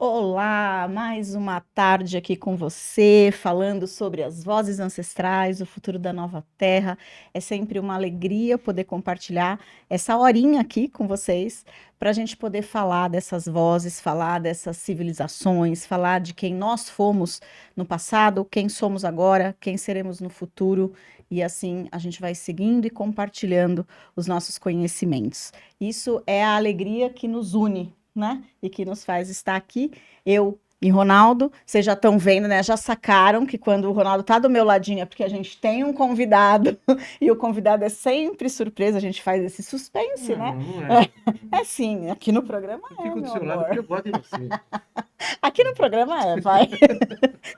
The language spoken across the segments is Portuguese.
Olá, mais uma tarde aqui com você, falando sobre as vozes ancestrais, o futuro da nova terra. É sempre uma alegria poder compartilhar essa horinha aqui com vocês, para a gente poder falar dessas vozes, falar dessas civilizações, falar de quem nós fomos no passado, quem somos agora, quem seremos no futuro. E assim a gente vai seguindo e compartilhando os nossos conhecimentos. Isso é a alegria que nos une, né? E que nos faz estar aqui, eu e Ronaldo. Vocês já estão vendo, né? Já sacaram que quando o Ronaldo tá do meu ladinho é porque a gente tem um convidado e o convidado é sempre surpresa, a gente faz esse suspense, né? Não é. É sim, aqui no programa Eu é, fico do meu seu lado porque amor. eu gosto de você. Aqui no programa é, vai.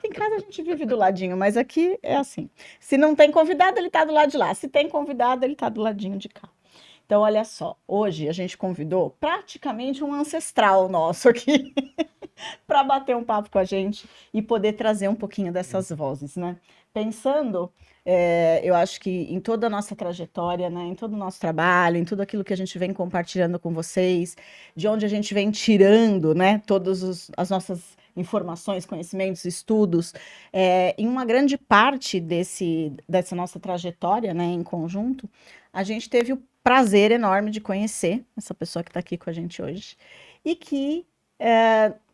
Em casa a gente vive do ladinho, mas aqui é assim. Se não tem convidado, ele tá do lado de lá. Se tem convidado, ele tá do ladinho de cá. Então, olha só, hoje a gente convidou praticamente um ancestral nosso aqui para bater um papo com a gente e poder trazer um pouquinho dessas vozes, né? Pensando, eu acho que em toda a nossa trajetória, né, em todo o nosso trabalho, em tudo aquilo que a gente vem compartilhando com vocês, de onde a gente vem tirando, né, as nossas informações, conhecimentos, estudos, em uma grande parte dessa nossa trajetória, né, em conjunto, a gente teve o prazer enorme de conhecer essa pessoa que está aqui com a gente hoje e que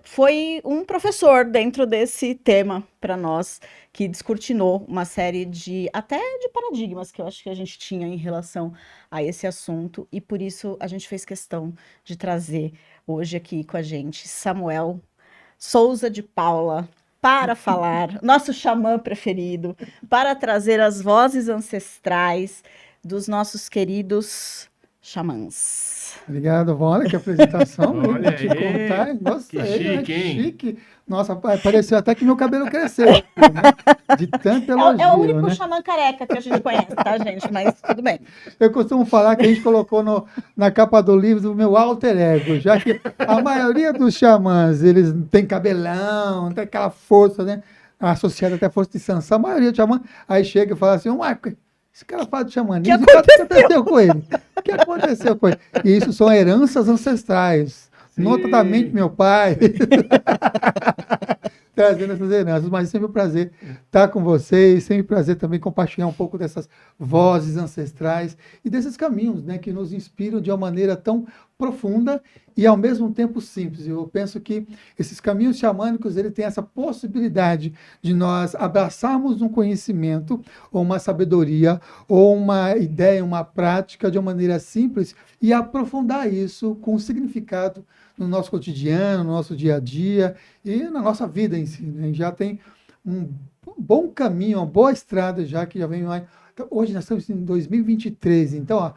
foi um professor dentro desse tema para nós, que descortinou uma série até de paradigmas que eu acho que a gente tinha em relação a esse assunto, e por isso a gente fez questão de trazer hoje aqui com a gente Samuel Souza de Paula para falar, nosso xamã preferido, para trazer as vozes ancestrais dos nossos queridos xamãs. Obrigado, Vona, que apresentação, hein? Vou Olha te aí, contar, hein? que Gostei, né? chique, hein? Chique. Nossa, pareceu até que meu cabelo cresceu, aqui, né? De tanto É o elogio, único né? xamã careca que a gente conhece, tá, gente? Mas tudo bem. Eu costumo falar que a gente colocou na capa do livro o meu alter ego, já que a maioria dos xamãs, eles têm cabelão, tem aquela força, né? Associada até à força de Sansão, a maioria do xamã, aí chega e fala assim, esse cara fala de O que xamanismo, o que aconteceu? aconteceu com ele? O que aconteceu com ele? E isso são heranças ancestrais. Notadamente Sim. meu pai, trazendo essas heranças, mas é sempre um prazer estar com vocês, sempre um prazer também compartilhar um pouco dessas vozes ancestrais e desses caminhos, né, que nos inspiram de uma maneira tão profunda e ao mesmo tempo simples. Eu penso que esses caminhos xamânicos, ele tem essa possibilidade de nós abraçarmos um conhecimento ou uma sabedoria ou uma ideia, uma prática de uma maneira simples e aprofundar isso com significado no nosso cotidiano, no nosso dia a dia e na nossa vida em si. Né? Já tem um bom caminho, uma boa estrada já que já vem mais. Então, hoje nós estamos em 2023, então, ó,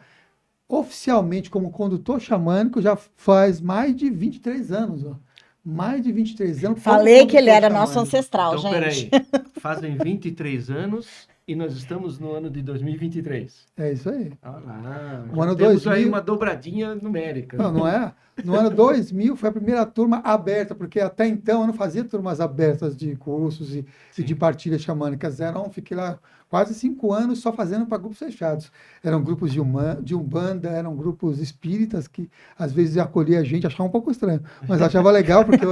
oficialmente como condutor xamânico já faz mais de 23 anos. Ó. Mais de 23 anos como Falei que ele condutor era nosso xamânico. ancestral, Então, gente. peraí. Fazem 23 anos e nós estamos no ano de 2023. É isso aí. Olha lá, O já ano temos aí 2000, uma dobradinha numérica. não, não é? No ano 2000 foi a primeira turma aberta, porque até então eu não fazia turmas abertas de cursos e de Sim. partilhas xamânicas. Fiquei lá quase 5 anos só fazendo para grupos fechados. Eram grupos de Umbanda, eram grupos espíritas que às vezes acolhia a gente, achava um pouco estranho, mas achava legal, porque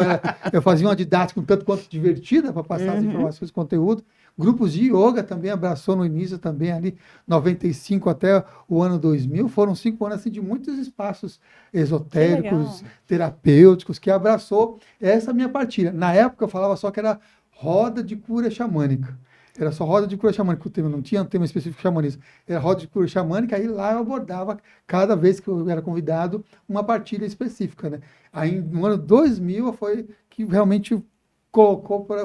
eu fazia uma didática um tanto quanto divertida para passar as Uhum. informações, conteúdo. Grupos de yoga também abraçou no início também ali, 95 até o ano 2000. Foram 5 anos assim, de muitos espaços Que legal. esotéricos, terapêuticos, que abraçou essa minha partilha. Na época eu falava só que era roda de cura xamânica. Era só roda de cura xamânica, o tema não tinha tema específico de xamanismo. Era roda de cura xamânica, aí lá eu abordava, cada vez que eu era convidado, uma partilha específica. Né? Aí no ano 2000 foi que realmente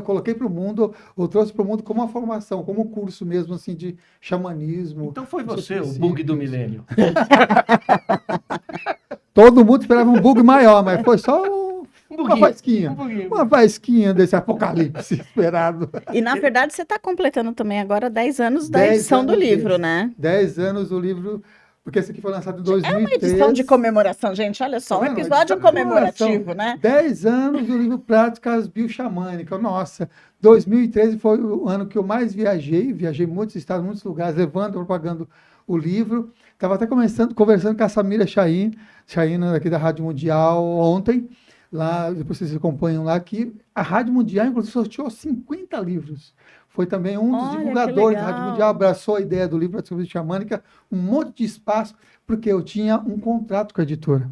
coloquei para o mundo, ou trouxe para o mundo como uma formação, como um curso mesmo assim de xamanismo. Então foi os seus você o bug do princípios. milênio. Todo mundo esperava um bug maior, mas foi só Um uma buguinho. Um faísquinha. buguinho. Uma faísquinha desse apocalipse esperado. E na verdade você está completando também agora 10 anos da 10 edição do anos livro, desse. né? 10 anos o livro, porque esse aqui foi lançado em É uma edição de 2003. comemoração, gente. Olha Tá só, um vendo? episódio Edição de comemoração. comemorativo, né? 10 anos do livro Práticas Bioxamânicas. Nossa, 2013 foi o ano que eu mais viajei muitos estados, muitos lugares, levando, propagando o livro. Estava até conversando com a Samira Chain aqui da Rádio Mundial ontem, lá, depois vocês acompanham lá, que a Rádio Mundial, inclusive, sorteou 50 livros. Foi também um dos Olha, que divulgadores da Rádio legal. Mundial, abraçou a ideia do livro da Psicologia Xamânica, um monte de espaço, porque eu tinha um contrato com a editora.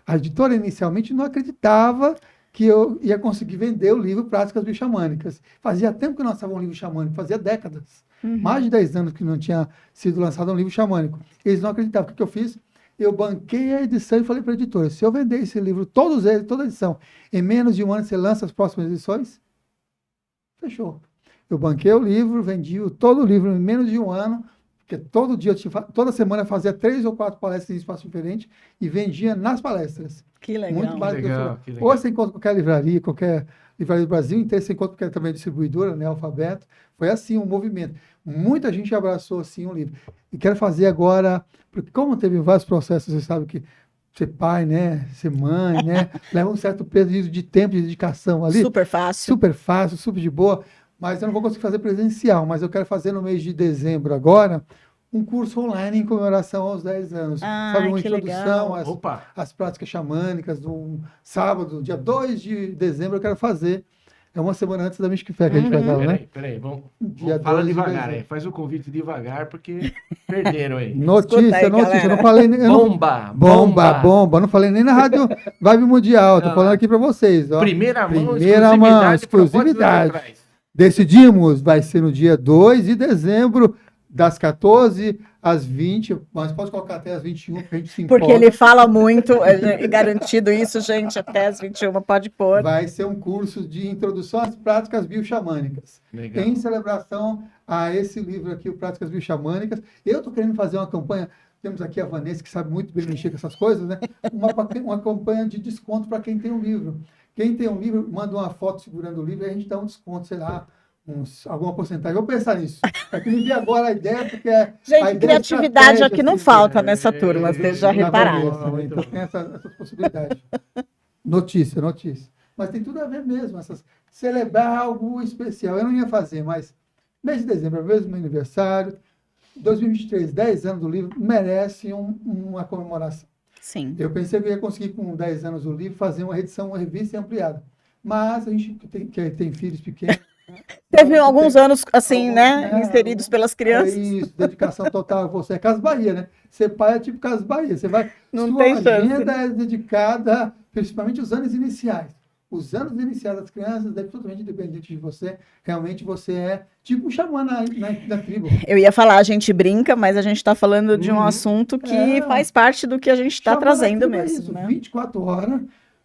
A editora inicialmente não acreditava que eu ia conseguir vender o livro Práticas Bioxamânicas. Fazia tempo que não lançava um livro xamânico, fazia décadas. Mais de 10 anos que não tinha sido lançado um livro xamânico. Eles não acreditavam. O que eu fiz? Eu banquei a edição e falei para a editora, se eu vender esse livro, todos eles, toda a edição, em menos de um ano você lança as próximas edições? Fechou. Eu banquei o livro, vendi todo o livro em menos de um ano, porque todo dia, toda semana eu fazia 3 ou 4 palestras em espaço diferente e vendia nas palestras. Que legal. Muito barato. Que legal. Ou você encontra qualquer livraria do Brasil inteiro, você encontra porque também é distribuidora, né, Alfabeto. Foi assim um movimento. Muita gente abraçou assim um livro. E quero fazer agora, porque como teve vários processos, você sabe que ser pai, né, ser mãe, né, leva um certo peso de tempo, de dedicação ali. Super fácil. Super fácil, super de boa, mas eu não vou conseguir fazer presencial, mas eu quero fazer no mês de dezembro agora um curso online em comemoração aos 10 anos. Ah, Sabe, uma que introdução legal. Opa! às práticas xamânicas, no sábado, dia 2 de dezembro, eu quero fazer. É uma semana antes da Mystic Fair que a gente vai dar, né? Peraí, vamos Dia fala 12 de devagar dezembro. aí. Faz o convite devagar, porque perderam aí. Notícia, Escuta aí, notícia. galera. Eu não falei nem. Bomba. Não falei nem na Rádio Vibe Mundial. Tô Ah, falando aqui para vocês. Ó. Primeira mão, Primeira mão, exclusividade. pra exclusividade. Voz Atrás. Decidimos, vai ser no dia 2 de dezembro, das 14 às 20, mas pode colocar até às 21, porque a gente se Porque empolga. ele fala muito, é garantido isso, gente, até as 21 pode pôr. Vai ser um curso de introdução às práticas bioxamânicas. Legal. Em celebração a esse livro aqui, o Práticas Bioxamânicas. Eu estou querendo fazer uma campanha, temos aqui a Vanessa, que sabe muito bem mexer com essas coisas, né? Uma campanha de desconto para quem tem um livro. Quem tem um livro, manda uma foto segurando o livro e a gente dá um desconto, sei lá, alguma porcentagem. Vou pensar nisso. É que me vi agora a ideia, porque a Gente, ideia criatividade estratégia, aqui não assim, falta nessa turma, vocês já na repararam. Vanessa, né? Então tem essas possibilidades. Notícia. Mas tem tudo a ver mesmo, celebrar algo especial. Eu não ia fazer, mas mês de dezembro, mesmo meu aniversário, 2023, 10 anos do livro, merece uma comemoração. Sim. Eu pensei que eu ia conseguir, com 10 anos do livro, fazer uma edição, uma revista ampliada. Mas a gente que tem filhos pequenos. Teve alguns anos, assim, alguns, né, inseridos pelas crianças. É isso, dedicação total a você. É Casas Bahia, né? Ser pai é tipo Casas Bahia. Você vai. Não sua tem chance. agenda é dedicada, principalmente os anos iniciais. Os anos iniciais das crianças é totalmente dependente de você. Realmente você é tipo um xamã na tribo. Eu ia falar, a gente brinca, mas a gente está falando de um assunto que É. faz parte do que a gente está Xamã na trazendo tribo é mesmo, isso, né? 24 horas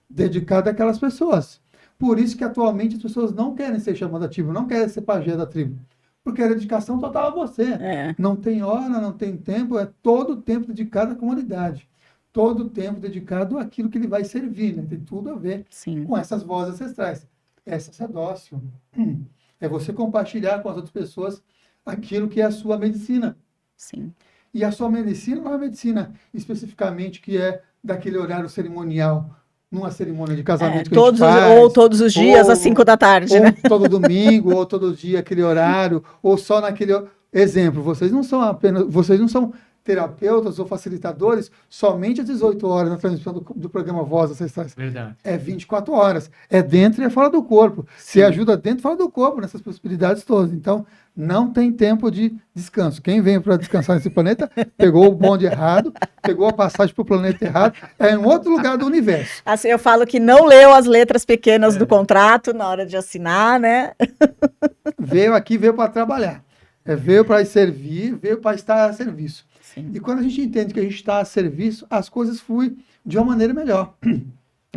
dedicado àquelas pessoas. Por isso que atualmente as pessoas não querem ser xamã da tribo, não querem ser pajé da tribo. Porque é dedicação total a você. É. Não tem hora, não tem tempo, é todo o tempo dedicado à comunidade. Todo o tempo dedicado àquilo que ele vai servir, né? Tem tudo a ver Sim. com essas vozes ancestrais. É sacerdócio. É você compartilhar com as outras pessoas aquilo que é a sua medicina. Sim. E a sua medicina não é uma medicina especificamente que é daquele horário cerimonial, numa cerimônia de casamento que a gente faz, ou todos os dias, ou- às 5 da tarde, ou né? todo domingo, ou todo dia aquele horário, ou só naquele exemplo. Vocês não são terapeutas ou facilitadores somente às 18 horas na transmissão do programa Voz Ancestrais. Verdade. É 24 horas. É dentro e é fora do corpo. Se ajuda dentro e fora do corpo, nessas possibilidades todas. Então, não tem tempo de descanso. Quem vem para descansar nesse planeta pegou o bonde errado, pegou a passagem para o planeta errado, é em outro lugar do universo. Assim, eu falo que não leu as letras pequenas do contrato na hora de assinar, né? Veio para trabalhar. Veio para servir, veio para estar a serviço. Sim. E quando a gente entende que a gente está a serviço, as coisas fluem de uma maneira melhor,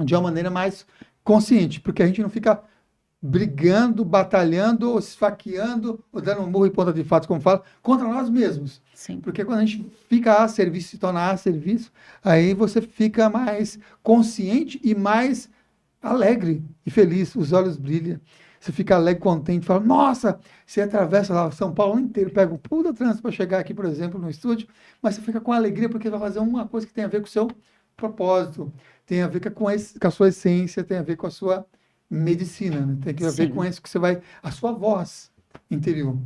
de uma maneira mais consciente, porque a gente não fica brigando, batalhando, ou esfaqueando, ou dando um murro em ponta de fato, como fala, contra nós mesmos. Sim. Porque quando a gente fica a serviço, se torna a serviço, aí você fica mais consciente e mais alegre e feliz, os olhos brilham. Você fica alegre, contente, fala, nossa, você atravessa lá São Paulo inteiro, pega um puta trânsito para chegar aqui, por exemplo, no estúdio, mas você fica com alegria porque vai fazer uma coisa que tem a ver com o seu propósito, tem a ver com a sua essência, tem a ver com a sua medicina, né? Tem a ver Sim. com isso que você vai, a sua voz interior.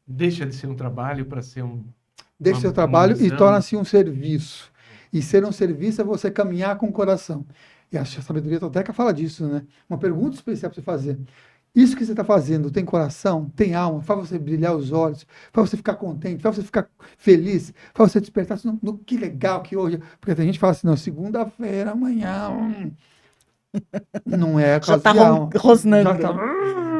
Deixa de ser um trabalho para ser um... Deixa Uma- seu trabalho uma e missão. torna-se um serviço. E ser um serviço é você caminhar com o coração. E a sabedoria tolteca fala disso, né? Uma pergunta especial para você fazer. Isso que você está fazendo tem coração, tem alma, faz você brilhar os olhos, faz você ficar contente, faz você ficar feliz, faz você despertar. Que legal que hoje. Porque tem gente que fala assim, não, segunda-feira, amanhã. Não é Já caso está de alma. rosnando. Já tá.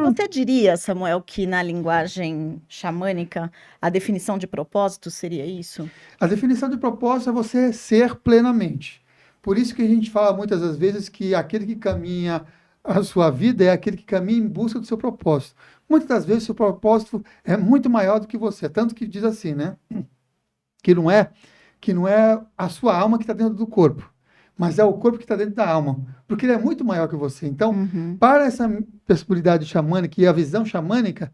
Você diria, Samuel, que na linguagem xamânica a definição de propósito seria isso? A definição de propósito é você ser plenamente. Por isso que a gente fala muitas das vezes que aquele que caminha a sua vida é aquele que caminha em busca do seu propósito. Muitas das vezes o seu propósito é muito maior do que você. Tanto que diz assim, né? Que não é a sua alma que está dentro do corpo, mas é o corpo que está dentro da alma, porque ele é muito maior que você. Então, para essa possibilidade xamânica e a visão xamânica,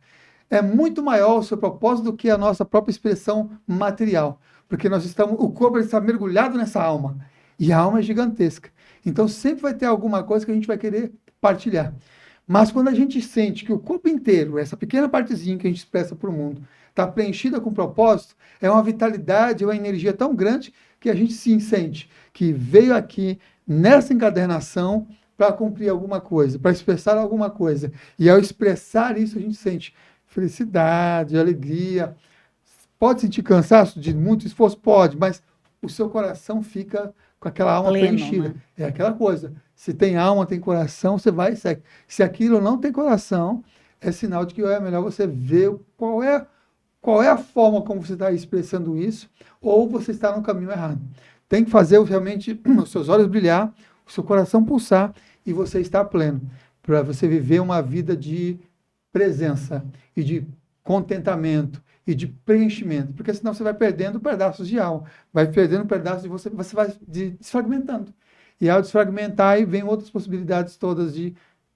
é muito maior o seu propósito do que a nossa própria expressão material, porque o corpo está mergulhado nessa alma, e a alma é gigantesca. Então, sempre vai ter alguma coisa que a gente vai querer partilhar. Mas quando a gente sente que o corpo inteiro, essa pequena partezinha que a gente expressa para o mundo, está preenchida com propósito, é uma vitalidade, é uma energia tão grande que a gente se sente que veio aqui nessa encadernação para cumprir alguma coisa, para expressar alguma coisa. E ao expressar isso, a gente sente felicidade, alegria. Pode sentir cansaço de muito esforço? Pode, mas o seu coração fica com aquela alma Pleno, preenchida. né? É aquela coisa. Se tem alma, tem coração, você vai e segue. Se aquilo não tem coração, é sinal de que é melhor você ver qual é a forma como você está expressando isso, ou você está no caminho errado. Tem que fazer realmente os seus olhos brilhar, o seu coração pulsar e você estar pleno, para você viver uma vida de presença e de contentamento e de preenchimento, porque senão você vai perdendo pedaços de alma, vai perdendo pedaços de você vai desfragmentando. E ao desfragmentar, aí vem outras possibilidades todas de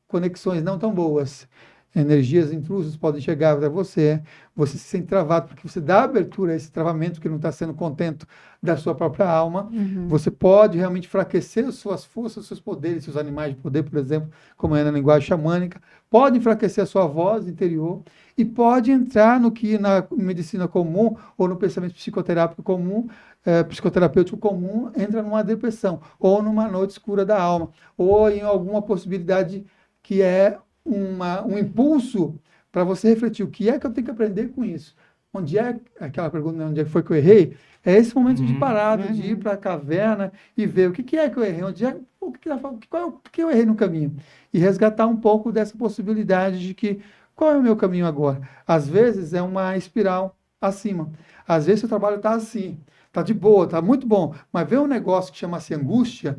conexões não tão boas. Energias intrusas podem chegar até você se sente travado, porque você dá abertura a esse travamento que não está sendo contento da sua própria alma. Você pode realmente enfraquecer as suas forças, os seus poderes, seus animais de poder, por exemplo, como é na linguagem xamânica, pode enfraquecer a sua voz interior e pode entrar no que na medicina comum ou no pensamento psicoterápico comum, psicoterapêutico comum, entra numa depressão, ou numa noite escura da alma, ou em alguma possibilidade que é um impulso para você refletir o que é que eu tenho que aprender com isso. Onde é aquela pergunta, onde é que foi que eu errei? É esse momento de parada, de ir para a caverna e ver o que é que eu errei, o que eu errei no caminho. E resgatar um pouco dessa possibilidade de que qual é o meu caminho agora? Às vezes é uma espiral acima. Às vezes o trabalho está assim, está de boa, está muito bom, mas vem um negócio que chama-se angústia,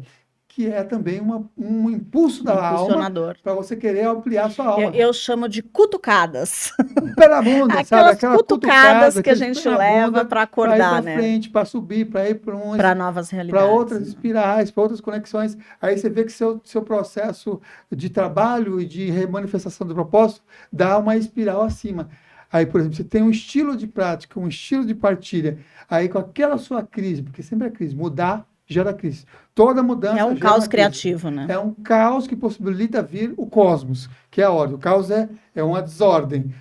que é também um impulso da alma para você querer ampliar a sua alma. Eu chamo de cutucadas. Pé na bunda, sabe? Aquela cutucadas que a gente pé na leva bunda para acordar, ir para frente, para subir, para ir para novas realidades, para outras espirais, para outras conexões. Aí você vê que seu processo de trabalho e de remanifestação do propósito dá uma espiral acima. Aí, por exemplo, você tem um estilo de prática, um estilo de partilha. Aí, com aquela sua crise, porque sempre é crise, mudar gera crise. Toda mudança é um gera caos crise. criativo, né? É um caos que possibilita vir o cosmos, que é a ordem. O caos é uma desordem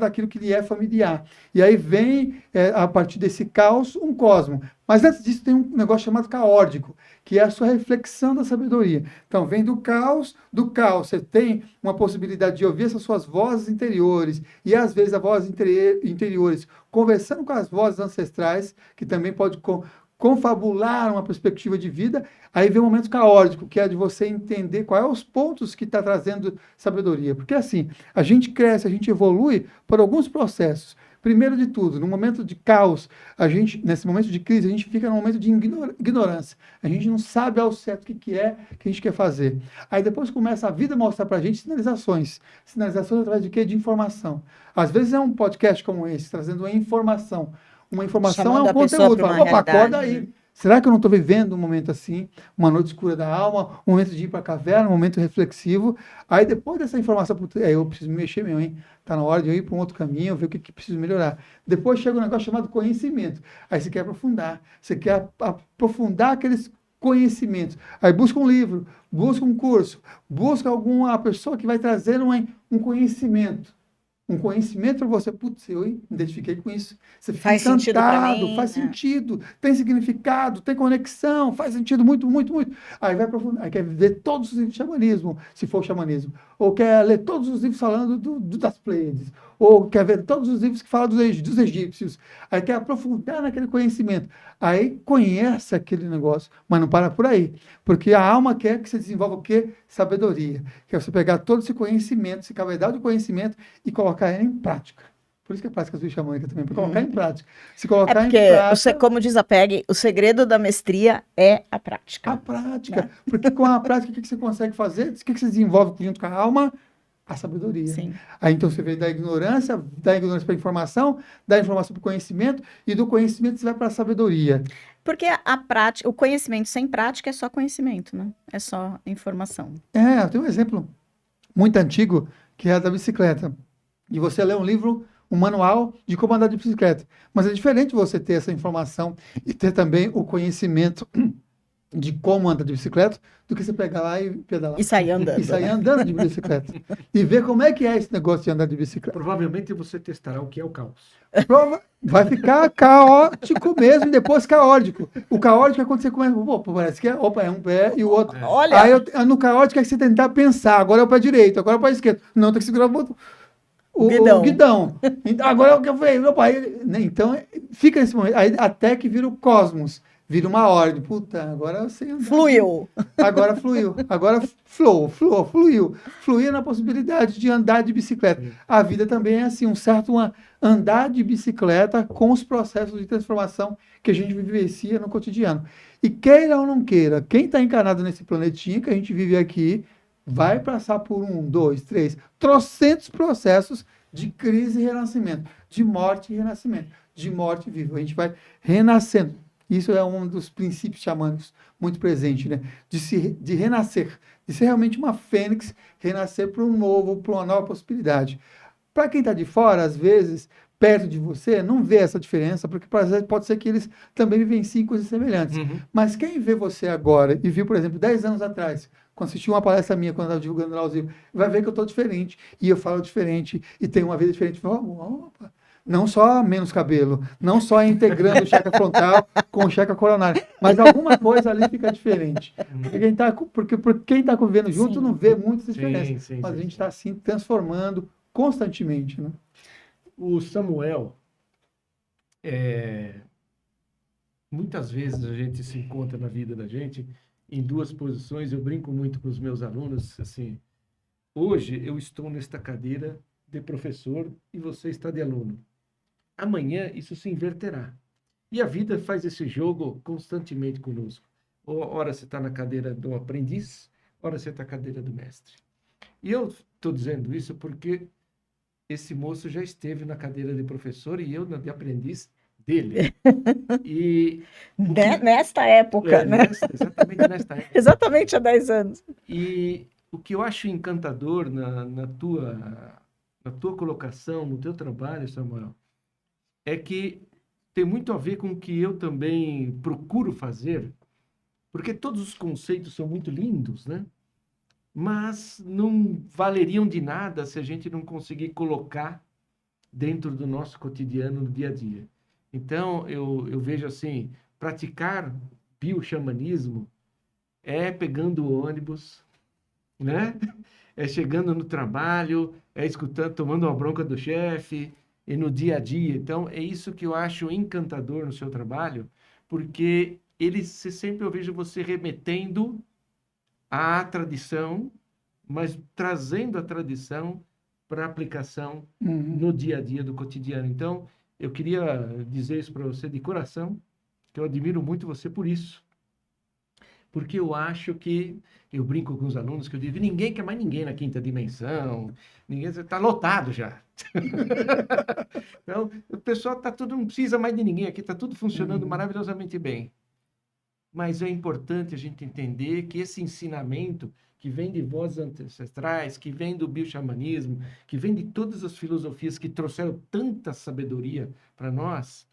daquilo que lhe é familiar. E aí vem, a partir desse caos, um cosmo. Mas antes disso tem um negócio chamado caórdico, que é a sua reflexão da sabedoria. Então, vem do caos, você tem uma possibilidade de ouvir essas suas vozes interiores, e às vezes as vozes interiores conversando com as vozes ancestrais, que também pode confabular uma perspectiva de vida. Aí vem o momento caótico, que é de você entender quais são os pontos que está trazendo sabedoria. Porque assim, a gente cresce, a gente evolui por alguns processos. Primeiro de tudo, no momento de caos, nesse momento de crise, a gente fica num momento de ignorância. A gente não sabe ao certo o que é que a gente quer fazer. Aí depois começa a vida a mostrar para a gente sinalizações. Sinalizações através de quê? De informação. Às vezes é um podcast como esse, trazendo uma informação. Uma informação Chamando é um conteúdo. Fala, opa, acorda aí. Né? Será que eu não estou vivendo um momento assim? Uma noite escura da alma, um momento de ir para a caverna, um momento reflexivo. Aí depois dessa informação, eu preciso me mexer mesmo, hein? Está na hora de eu ir para um outro caminho, ver o que preciso melhorar. Depois chega um negócio chamado conhecimento. Aí você quer aprofundar. Você quer aprofundar aqueles conhecimentos. Aí busca um livro, busca um curso, busca alguma pessoa que vai trazer um conhecimento. um conhecimento para você, putz, eu identifiquei com isso. Você fica Faz sentido pra encantado, mim, faz né? sentido, tem significado, tem conexão, faz sentido muito, muito, muito. Aí vai aprofundar, aí quer ver todos os livros de xamanismo, se for xamanismo, ou quer ler todos os livros falando das Pleiades, ou quer ver todos os livros que falam dos egípcios, aí quer aprofundar naquele conhecimento. Aí conhece aquele negócio, mas não para por aí, porque a alma quer que você desenvolva o quê? Sabedoria. Quer você pegar todo esse conhecimento, esse cabedal de conhecimento e colocar ele em prática. Por isso que é prática xamânica também, para colocar em prática. Se É colocar em porque, prática, como diz a Peg, o segredo da mestria é a a prática, prática. né? Porque com a prática, o que você consegue fazer? O que você desenvolve junto com a alma? A sabedoria. Sim. Aí então você vem da ignorância para a informação, da informação para o conhecimento, e do conhecimento você vai para a sabedoria. Porque a prática, o conhecimento sem prática é só conhecimento, né? É só informação. Eu tenho um exemplo muito antigo, que é a da bicicleta. E você lê um livro, um manual de como andar de bicicleta. Mas é diferente você ter essa informação e ter também o conhecimento de como andar de bicicleta do que você pegar lá e pedalar. E sair E andando, sair né? andando de bicicleta. E ver como é que é esse negócio de andar de bicicleta. Provavelmente você testará o que é o caos. Vai ficar caótico mesmo e depois caótico. O caótico é quando você começa, pô, parece que é um pé e o outro. Olha, Aí no caótico é que você tentar pensar, agora é o pé direito, agora é o pé esquerdo. Não, tem que segurar o guidão. guidão. Então, agora é o que eu falei, meu pai. Né? Então, fica nesse momento. Aí, até que vira o cosmos, vira uma ordem. Puta, agora eu sei andar. Fluiu. Agora fluiu. Agora fluiu. Fluiu na possibilidade de andar de bicicleta. A vida também é assim, andar de bicicleta com os processos de transformação que a gente vivencia no cotidiano. E queira ou não queira, quem está encarnado nesse planetinha que a gente vive aqui, vai passar por 1, 2, 3, trocentos processos de crise e renascimento, de morte e renascimento, de morte e vivo. A gente vai renascendo. Isso é um dos princípios xamânicos muito presente, né? De renascer, de ser realmente uma fênix, renascer para um novo, para uma nova possibilidade. Para quem está de fora, às vezes, perto de você, não vê essa diferença, porque pode ser que eles também vivenciem coisas semelhantes. Mas quem vê você agora e viu, por exemplo, 10 anos atrás, quando assistiu uma palestra minha, quando eu estava divulgando lá os livros, vai ver que eu estou diferente, e eu falo diferente, e tenho uma vida diferente. Opa, não só menos cabelo, não só integrando o chakra frontal com o chakra coronário, mas alguma coisa ali fica diferente. Porque quem está convivendo junto Sim. não vê muitas Sim, diferenças, sim, mas sim, a gente sim. está assim constantemente, constantemente, né? O Samuel, muitas vezes a gente se encontra na vida da gente em duas posições. Eu brinco muito com os meus alunos, assim, hoje eu estou nesta cadeira de professor e você está de aluno. Amanhã isso se inverterá. E a vida faz esse jogo constantemente conosco. Ora você está na cadeira do aprendiz, ora você está na cadeira do mestre. E eu estou dizendo isso porque esse moço já esteve na cadeira de professor e eu na de aprendiz dele. E o que, Nesta época, né? exatamente nesta época. Exatamente há 10 anos. E o que eu acho encantador na tua colocação, no teu trabalho, Samuel, é que tem muito a ver com o que eu também procuro fazer, porque todos os conceitos são muito lindos, né? Mas não valeriam de nada se a gente não conseguir colocar dentro do nosso cotidiano, no dia a dia. Então, eu vejo assim, praticar bioxamanismo é pegando o ônibus, né? É chegando no trabalho, é escutando, tomando uma bronca do chefe, e no dia a dia. Então, é isso que eu acho encantador no seu trabalho, porque sempre eu vejo você remetendo à tradição, mas trazendo a tradição para aplicação no dia a dia do cotidiano. Então, eu queria dizer isso para você de coração, que eu admiro muito você por isso. Porque eu acho que, eu brinco com os alunos que eu digo, ninguém quer mais ninguém na quinta dimensão, ninguém está lotado já. Então, o pessoal não precisa mais de ninguém aqui, está tudo funcionando maravilhosamente bem. Mas é importante a gente entender que esse ensinamento que vem de vozes ancestrais, que vem do bioxamanismo, que vem de todas as filosofias que trouxeram tanta sabedoria para nós,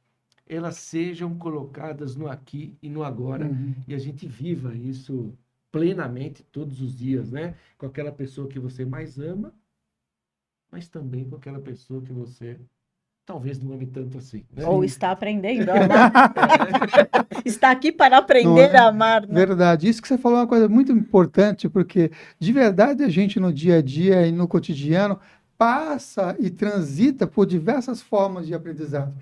elas sejam colocadas no aqui e no agora, e a gente viva isso plenamente todos os dias, né? Com aquela pessoa que você mais ama, mas também com aquela pessoa que você talvez não ame tanto assim, né? Ou está aprendendo a amar. Está aqui para Não aprender é? a amar, né? Verdade. Isso que você falou é uma coisa muito importante, porque de verdade a gente no dia a dia e no cotidiano passa e transita por diversas formas de aprendizado.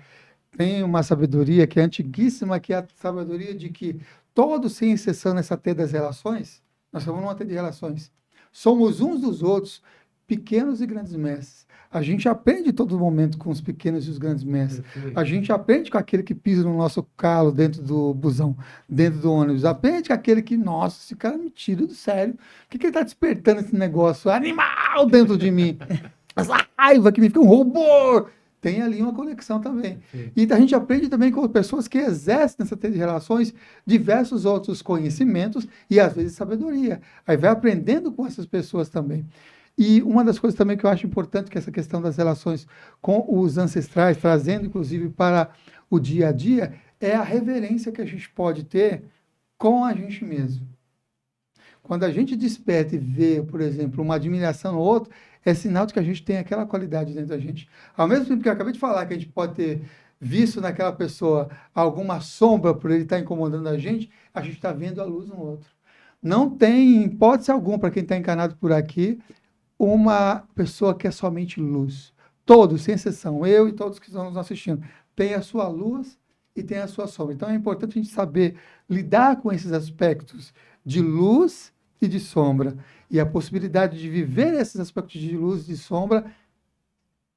Tem uma sabedoria que é antiguíssima, que é a sabedoria de que todos, sem exceção nessa teia das relações, nós somos numa teia de relações. Somos uns dos outros, pequenos e grandes mestres. A gente aprende todo momento com os pequenos e os grandes mestres. Perfeito. A gente aprende com aquele que pisa no nosso calo dentro do busão, dentro do ônibus. Aprende com aquele que, nossa, esse cara me tira do sério. O que ele está despertando esse negócio animal dentro de mim? Essa raiva que me fica um robô. Tem ali uma conexão também. Perfeito. E a gente aprende também com pessoas que exercem nessa teia de relações diversos outros conhecimentos e às vezes sabedoria. Aí vai aprendendo com essas pessoas também. E uma das coisas também que eu acho importante, que é essa questão das relações com os ancestrais, trazendo inclusive para o dia a dia, é a reverência que a gente pode ter com a gente mesmo. Quando a gente desperta e vê, por exemplo, uma admiração no outro, é sinal de que a gente tem aquela qualidade dentro da gente. Ao mesmo tempo que eu acabei de falar que a gente pode ter visto naquela pessoa alguma sombra por ele estar incomodando a gente está vendo a luz no outro. Não tem hipótese alguma, para quem está encarnado por aqui, uma pessoa que é somente luz. Todos, sem exceção, eu e todos que estão nos assistindo, tem a sua luz e tem a sua sombra. Então é importante a gente saber lidar com esses aspectos de luz e de sombra. E a possibilidade de viver esses aspectos de luz e de sombra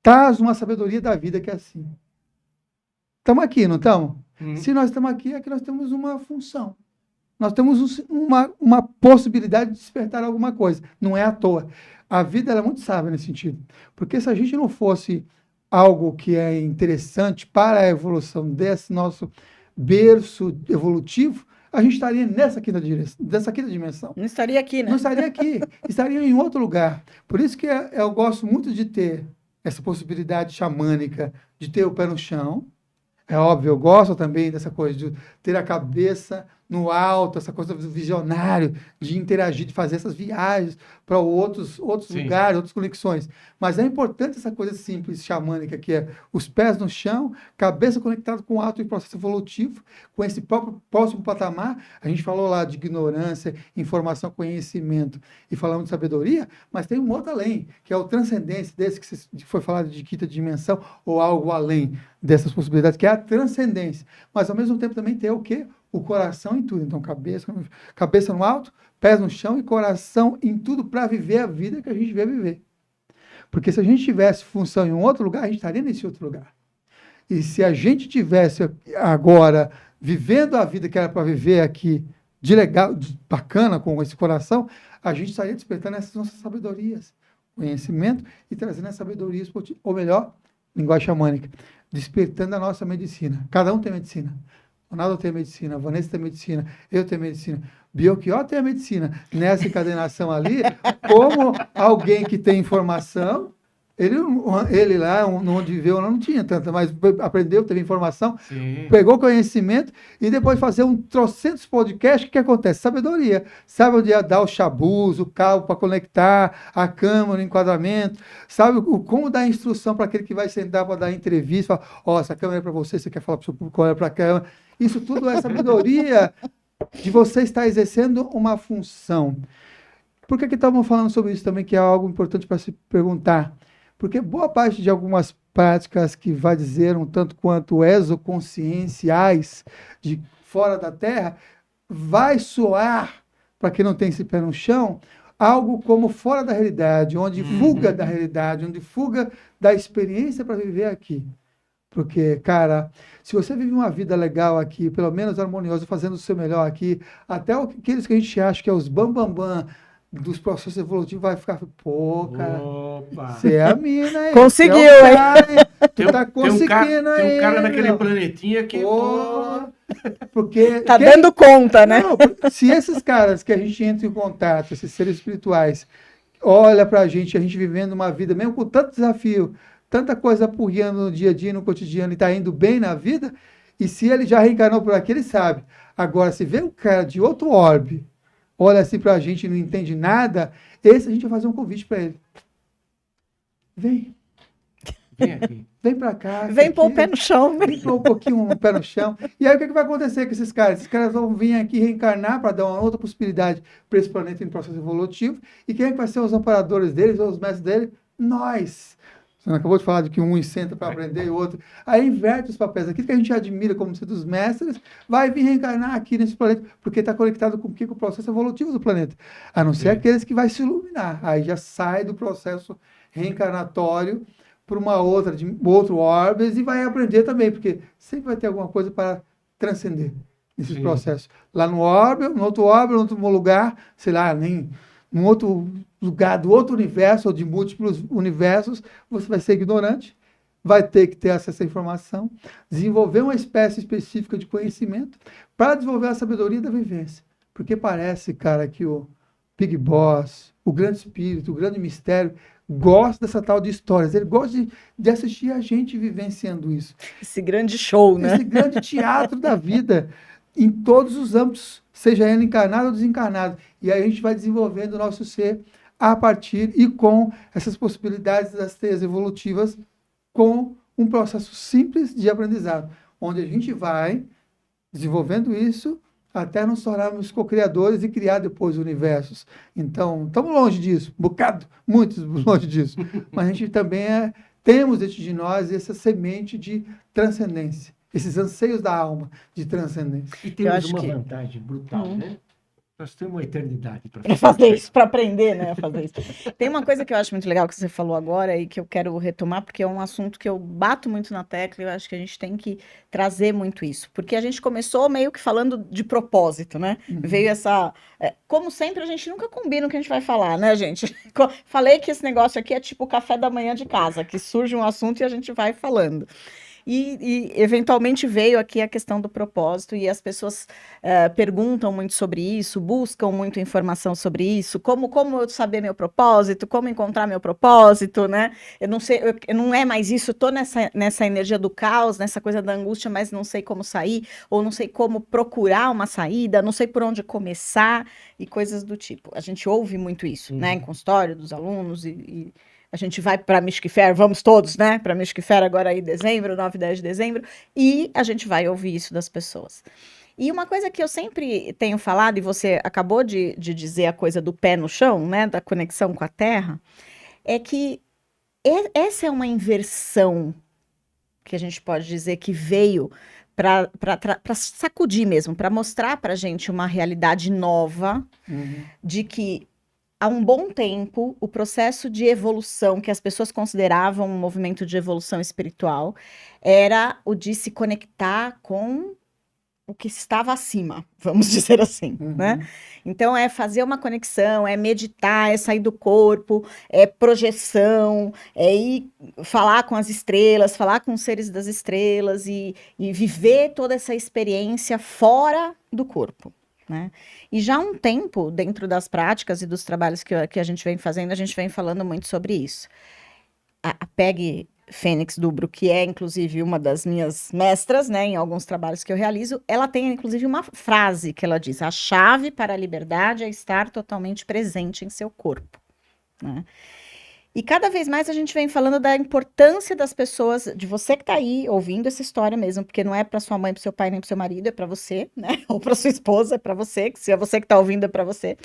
traz uma sabedoria da vida que é assim. Estamos aqui, não estamos? Se nós estamos aqui, é que nós temos uma função. Nós temos uma possibilidade de despertar alguma coisa. Não é à toa. A vida ela é muito sábia nesse sentido. Porque se a gente não fosse algo que é interessante para a evolução desse nosso berço evolutivo, a gente estaria nessa quinta dimensão. Não estaria aqui, né? Não estaria aqui, estaria em outro lugar. Por isso que eu gosto muito de ter essa possibilidade xamânica, de ter o pé no chão. É óbvio, eu gosto também dessa coisa de ter a cabeça no alto, essa coisa do visionário, de interagir, de fazer essas viagens para outros Sim. lugares, outras conexões. Mas é importante essa coisa simples, xamânica, que é os pés no chão, cabeça conectada com o alto e processo evolutivo, com esse próprio próximo patamar. A gente falou lá de ignorância, informação, conhecimento e falamos de sabedoria, mas tem um outro além, que é o transcendência, desse que foi falado de quinta dimensão, ou algo além dessas possibilidades, que é a transcendência. Mas ao mesmo tempo também tem o quê? O coração em tudo. Então, cabeça no alto, pés no chão e coração em tudo para viver a vida que a gente veio viver. Porque se a gente tivesse função em um outro lugar, a gente estaria nesse outro lugar. E se a gente tivesse agora vivendo a vida que era para viver aqui, de legal, de bacana, com esse coração, a gente estaria despertando essas nossas sabedorias, conhecimento e trazendo as sabedorias, ou melhor, linguagem xamânica, despertando a nossa medicina. Cada um tem medicina. Ronaldo tem medicina, Vanessa tem medicina, eu tenho medicina, Belchior tem a medicina. Nessa encadenação ali, como alguém que tem informação, ele lá, onde viveu, não tinha tanta, mas aprendeu, teve informação, Sim. pegou conhecimento e depois fazer um trocentos podcast, o que acontece? Sabedoria. Sabe onde ia dar o chabuz, o cabo para conectar, a câmera, o enquadramento, sabe como dar instrução para aquele que vai sentar para dar entrevista, falar, ó, essa câmera é para você, você quer falar para o seu público, olha para a câmera. Isso tudo é sabedoria de você estar exercendo uma função. Por que estamos falando sobre isso também, que é algo importante para se perguntar? Porque boa parte de algumas práticas que vai dizer um tanto quanto exoconscienciais de fora da Terra, vai soar, para quem não tem esse pé no chão, algo como fora da realidade, onde fuga da realidade, onde fuga da experiência para viver aqui. Porque, cara, se você vive uma vida legal aqui, pelo menos harmoniosa, fazendo o seu melhor aqui, até aqueles que a gente acha que é os bambambam dos processos evolutivos vai ficar, pô, cara, Opa! você é a mina aí. Conseguiu, você é o hein? cara, hein? Tu tá Tem um conseguindo cara, tem um cara aí, naquele meu. planetinha que... Pô, porque Tá dando conta, né? não, se esses caras que a gente entra em contato, esses seres espirituais, olha pra gente, a gente vivendo uma vida, mesmo com tanto desafio, tanta coisa apurriando no dia a dia, no cotidiano, e tá indo bem na vida, e se ele já reencarnou por aqui, ele sabe. Agora, se vê um cara de outro orbe, olha assim pra gente e não entende nada, esse a gente vai fazer um convite para ele. vem, Vem aqui. vem para cá. Vem pôr o aqui, pé no chão. vem pôr um pouquinho o pé no chão. E aí o que vai acontecer com esses caras? Esses caras vão vir aqui reencarnar para dar uma outra possibilidade para esse planeta em processo evolutivo. E quem é que vai ser os amparadores deles, ou os mestres deles? Nós. Você não acabou de falar de que um senta para aprender e o outro. Aí inverte os papéis. Aquilo que a gente admira como sendo os mestres, vai vir reencarnar aqui nesse planeta, porque está conectado com o que? Com o processo evolutivo do planeta. A não ser aqueles que vai se iluminar. Aí já sai do processo reencarnatório para uma outra, de outro orbes e vai aprender também, porque sempre vai ter alguma coisa para transcender nesses processos. Lá no orbe, no outro orbe, no outro lugar, sei lá, nem num outro lugar do outro universo ou de múltiplos universos, você vai ser ignorante, vai ter que ter acesso à informação, desenvolver uma espécie específica de conhecimento para desenvolver a sabedoria da vivência. Porque parece, cara, que o Big Boss, o grande espírito, o grande mistério, gosta dessa tal de histórias. Ele gosta de assistir a gente vivenciando isso. Esse grande show, né? Esse grande teatro da vida, em todos os âmbitos, seja ele encarnado ou desencarnado. E aí a gente vai desenvolvendo o nosso ser a partir e com essas possibilidades das teias evolutivas, com um processo simples de aprendizado, onde a gente vai desenvolvendo isso até nos tornarmos co-criadores e criar depois universos. Então, estamos longe disso, um bocado, muito longe disso. Mas a gente também temos dentro de nós essa semente de transcendência, esses anseios da alma de transcendência. E temos acho uma que- vantagem brutal, né? Nós temos uma eternidade para Pra fazer isso, para aprender, né? A fazer isso. Tem uma coisa que eu acho muito legal que você falou agora e que eu quero retomar, porque é um assunto que eu bato muito na tecla e eu acho que a gente tem que trazer muito isso. Porque a gente começou meio que falando de propósito, né? Veio essa. Como sempre, a gente nunca combina o que a gente vai falar, né, gente? Falei que esse negócio aqui é tipo o café da manhã de casa, que surge um assunto e a gente vai falando. E eventualmente veio aqui a questão do propósito, e as pessoas perguntam muito sobre isso, buscam muita informação sobre isso, como eu saber meu propósito, como encontrar meu propósito, né? Eu não sei, não é mais isso, eu tô nessa energia do caos, nessa coisa da angústia, mas não sei como sair, ou não sei como procurar uma saída, não sei por onde começar, e coisas do tipo. A gente ouve muito isso, né? Em consultório dos alunos, e a gente vai para Mystic Fair, vamos todos, né? Para Mystic Fair agora aí, dezembro, 9 e 10 de dezembro, e a gente vai ouvir isso das pessoas. E uma coisa que eu sempre tenho falado, e você acabou de dizer a coisa do pé no chão, né? Da conexão com a terra, é que essa é uma inversão que a gente pode dizer que veio para sacudir mesmo, para mostrar para a gente uma realidade nova de que há um bom tempo, o processo de evolução que as pessoas consideravam um movimento de evolução espiritual era o de se conectar com o que estava acima, vamos dizer assim, né? Então, é fazer uma conexão, é meditar, é sair do corpo, é projeção, é ir falar com as estrelas, falar com os seres das estrelas e viver toda essa experiência fora do corpo. Né? E já há um tempo, dentro das práticas e dos trabalhos que a gente vem fazendo, a gente vem falando muito sobre isso. A Peg Fênix Dubro, que é inclusive uma das minhas mestras, né, em alguns trabalhos que eu realizo, ela tem inclusive uma frase que ela diz: a chave para a liberdade é estar totalmente presente em seu corpo. Né? E cada vez mais a gente vem falando da importância das pessoas, de você que está aí ouvindo essa história mesmo, porque não é para sua mãe, para seu pai, nem para seu marido, é para você, né? Ou para sua esposa, é para você, que se é você que está ouvindo, é para você.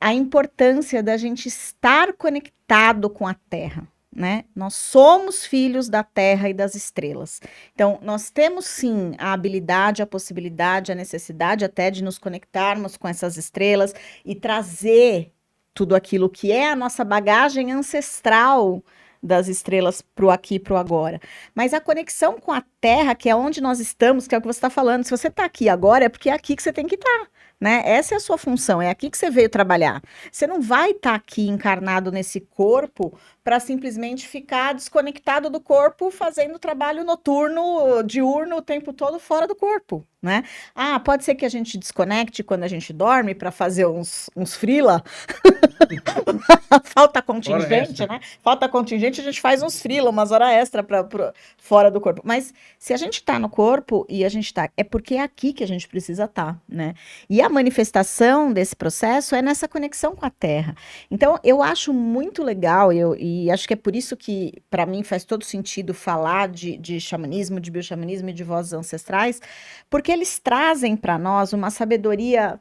A importância da gente estar conectado com a Terra, né? Nós somos filhos da Terra e das estrelas. Então, nós temos sim a habilidade, a possibilidade, a necessidade até de nos conectarmos com essas estrelas e trazer tudo aquilo que é a nossa bagagem ancestral das estrelas para o aqui e para o agora. Mas a conexão com a Terra, que é onde nós estamos, que é o que você está falando, se você está aqui agora, é porque é aqui que você tem que estar. Né? Essa é a sua função, é aqui que você veio trabalhar. Você não vai estar aqui encarnado nesse corpo para simplesmente ficar desconectado do corpo fazendo trabalho noturno, diurno, o tempo todo fora do corpo, né? Ah, pode ser que a gente desconecte quando a gente dorme para fazer uns freela, Falta contingente, né? Falta contingente, a gente faz uns freela, umas horas extra para fora do corpo. Mas se a gente está no corpo e a gente está, é porque é aqui que a gente precisa estar, né? E a manifestação desse processo é nessa conexão com a Terra. Então, eu acho muito legal, e acho que é por isso que, para mim, faz todo sentido falar de xamanismo, de bioxamanismo e de vozes ancestrais, porque eles trazem para nós uma sabedoria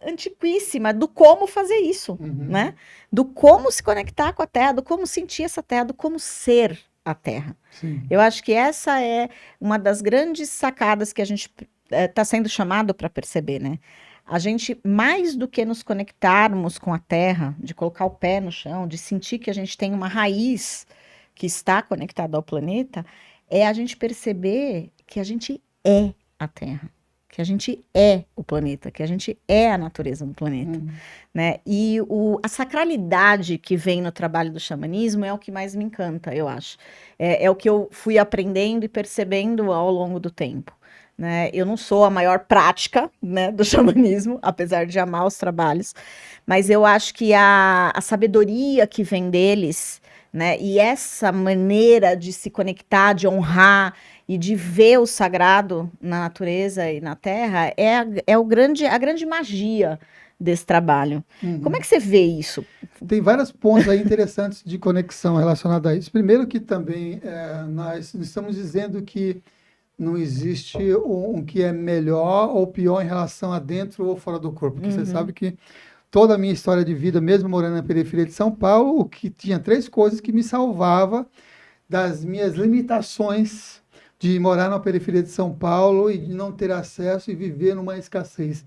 antiquíssima do como fazer isso, né? Do como se conectar com a Terra, do como sentir essa Terra, do como ser a Terra. Sim. Eu acho que essa é uma das grandes sacadas que a gente está sendo chamado para perceber, né? A gente, mais do que nos conectarmos com a Terra, de colocar o pé no chão, de sentir que a gente tem uma raiz que está conectada ao planeta, é a gente perceber que a gente é a Terra, que a gente é o planeta, que a gente é a natureza do planeta, né? E a sacralidade que vem no trabalho do xamanismo é o que mais me encanta, eu acho. É o que eu fui aprendendo e percebendo ao longo do tempo, né? Eu não sou a maior prática, né, do xamanismo, apesar de amar os trabalhos, mas eu acho que a sabedoria que vem deles, né, e essa maneira de se conectar, de honrar e de ver o sagrado na natureza e na terra é a grande magia desse trabalho. Como é que você vê isso? Tem vários pontos aí interessantes de conexão relacionados a isso. Primeiro que também nós estamos dizendo que não existe um que é melhor ou pior em relação a dentro ou fora do corpo. Porque você sabe que toda a minha história de vida, mesmo morando na periferia de São Paulo, o que tinha 3 coisas que me salvava das minhas limitações de morar na periferia de São Paulo e de não ter acesso e viver numa escassez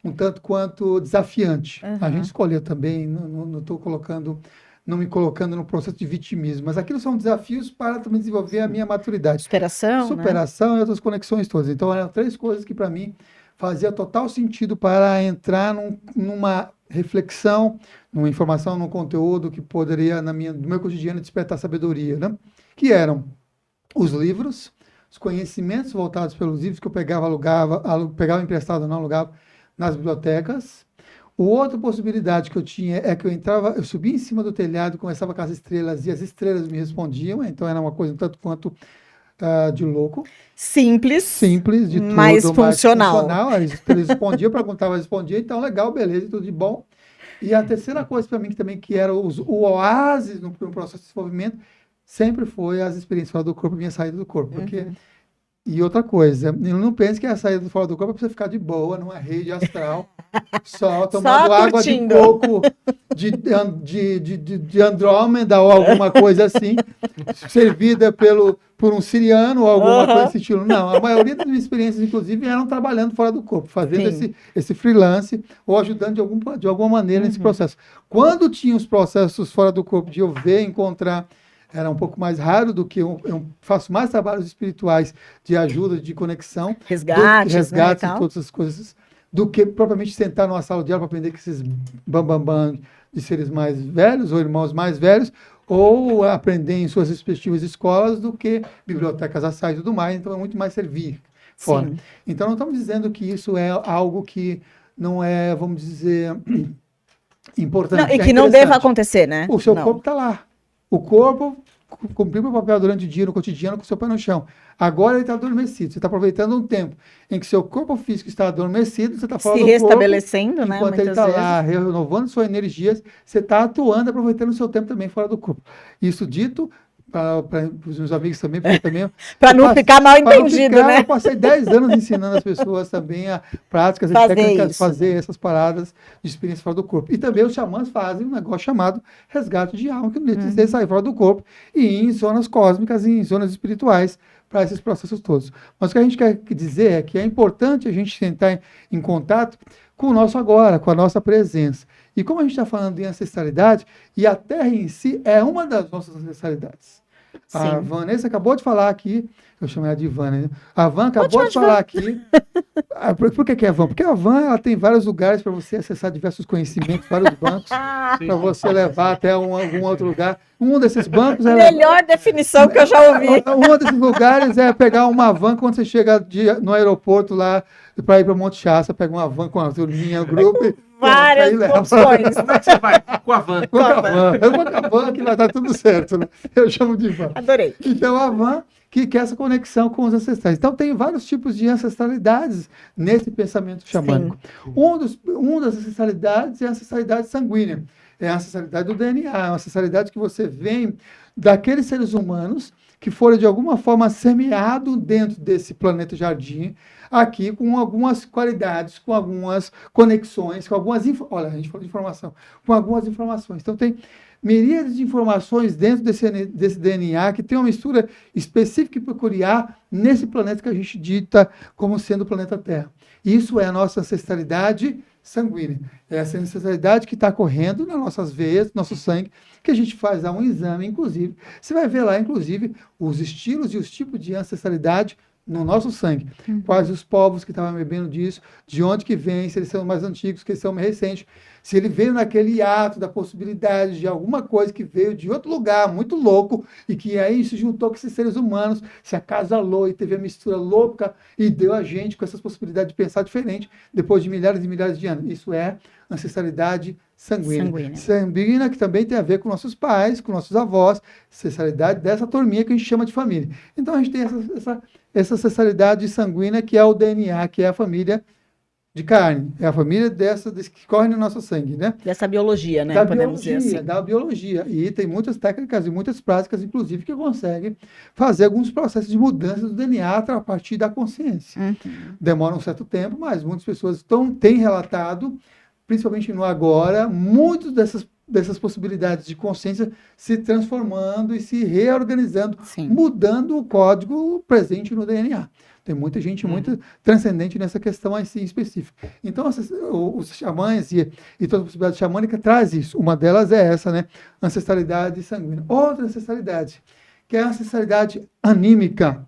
um tanto quanto desafiante. A gente escolheu também, não estou colocando, não me colocando no processo de vitimismo, mas aquilo são desafios para também desenvolver a minha maturidade. Superação, né? E outras conexões todas. Então, eram 3 coisas que para mim fazia total sentido para entrar numa reflexão, numa informação, num conteúdo que poderia, no meu cotidiano, despertar sabedoria, né? Que eram os livros, os conhecimentos voltados pelos livros que eu pegava, pegava emprestado, não alugava, nas bibliotecas. Outra possibilidade que eu tinha é que eu subia em cima do telhado, começava com as estrelas e as estrelas me respondiam, então era uma coisa um tanto quanto de louco. Simples de tudo, mas funcional. Eles respondiam, perguntavam, respondia, então legal, beleza, tudo de bom. E a terceira coisa para mim que era o oásis no processo de desenvolvimento sempre foi as experiências fora do corpo, minha saída do corpo. Porque... E outra coisa, não pense que a saída do fora do corpo é para você ficar de boa, numa rede astral, só tomando água de coco de Andrômeda ou alguma coisa assim, servida por um siriano ou alguma coisa desse estilo. Não, a maioria das minhas experiências, inclusive, eram trabalhando fora do corpo, fazendo esse freelance ou ajudando de alguma maneira nesse processo. Quando tinha os processos fora do corpo de eu ver, encontrar, era um pouco mais raro do que eu faço mais trabalhos espirituais de ajuda, de conexão, resgate, né, todas essas coisas, do que propriamente sentar numa sala de aula para aprender com esses bambambam de seres mais velhos ou irmãos mais velhos, ou aprender em suas respectivas escolas do que bibliotecas assais e tudo mais. Então é muito mais servir fora. Então não estamos dizendo que isso é algo que não é, vamos dizer, importante. Não, e que não deva acontecer, né? O seu corpo está lá. O corpo cumpriu o papel durante o dia, no cotidiano, com o seu pé no chão. Agora ele está adormecido. Você está aproveitando um tempo em que seu corpo físico está adormecido, você está fora do corpo. Se restabelecendo, né? Enquanto ele está lá, renovando suas energias, você está atuando, aproveitando o seu tempo também fora do corpo. Isso dito, para os meus amigos também, porque também... para não ficar mal entendido, né? Eu passei 10 anos ensinando as pessoas também a práticas e técnicas de fazer essas paradas de experiência fora do corpo. E também os xamãs fazem um negócio chamado resgate de alma, que não deixa de sair fora do corpo e ir em zonas cósmicas e em zonas espirituais para esses processos todos. Mas o que a gente quer dizer é que é importante a gente entrar em contato com o nosso agora, com a nossa presença. E como a gente está falando em ancestralidade, e a Terra em si é uma das nossas ancestralidades. Sim. A Vanessa acabou de falar aqui, eu chamo ela de Van, né? A Van acabou de falar aqui. Por que é a Van? Porque a Van ela tem vários lugares para você acessar diversos conhecimentos, vários bancos, para você levar até algum outro lugar. Um desses bancos é... Melhor definição que eu já ouvi. Um desses lugares é pegar uma van quando você chega no aeroporto lá, para ir para Monte Chassa, pega uma van com a turminha, o grupo, várias aí leva. opções. Como é que você vai? Com a van. Vou com a van. Eu vou com a van que vai dar tudo certo, né? Eu chamo de van. Adorei. Então, a van que é essa conexão com os ancestrais. Então, tem vários tipos de ancestralidades nesse pensamento xamânico. Uma das ancestralidades é a ancestralidade sanguínea. É a ancestralidade do DNA, é uma ancestralidade que você vem daqueles seres humanos que foram, de alguma forma, semeados dentro desse planeta jardim, aqui com algumas qualidades, com algumas conexões, com algumas... Olha, a gente falou de informação. Com algumas informações. Então, tem miríades de informações dentro desse DNA que tem uma mistura específica e peculiar nesse planeta que a gente dita como sendo o planeta Terra. Isso é a nossa ancestralidade sanguínea. É essa ancestralidade que está correndo nas nossas veias, nosso sangue, que a gente faz um exame, inclusive. Você vai ver lá, inclusive, os estilos e os tipos de ancestralidade no nosso sangue. Quais os povos que estavam bebendo disso, de onde que vem, se eles são mais antigos, se eles são mais recentes, se ele veio naquele ato da possibilidade de alguma coisa que veio de outro lugar, muito louco, e que aí se juntou com esses seres humanos, se acasalou e teve a mistura louca e deu a gente com essas possibilidades de pensar diferente depois de milhares e milhares de anos. Isso é ancestralidade sanguínea. Sanguínea que também tem a ver com nossos pais, com nossos avós, ancestralidade dessa turminha que a gente chama de família. Então a gente tem essa ancestralidade sanguínea que é o DNA, que é a família de carne, é a família desse que corre no nosso sangue, né? Dessa biologia, né? Da Podemos biologia, dizer assim. da biologia. E tem muitas técnicas e muitas práticas, inclusive, que conseguem fazer alguns processos de mudança do DNA a partir da consciência. Demora um certo tempo, mas muitas pessoas têm relatado, principalmente no agora, muitas dessas possibilidades de consciência se transformando e se reorganizando, mudando o código presente no DNA. Tem muita gente muito transcendente nessa questão assim específica. Então, os xamãs e toda a possibilidade xamânica traz isso. Uma delas é essa, né? Ancestralidade sanguínea. Outra ancestralidade, que é a ancestralidade anímica,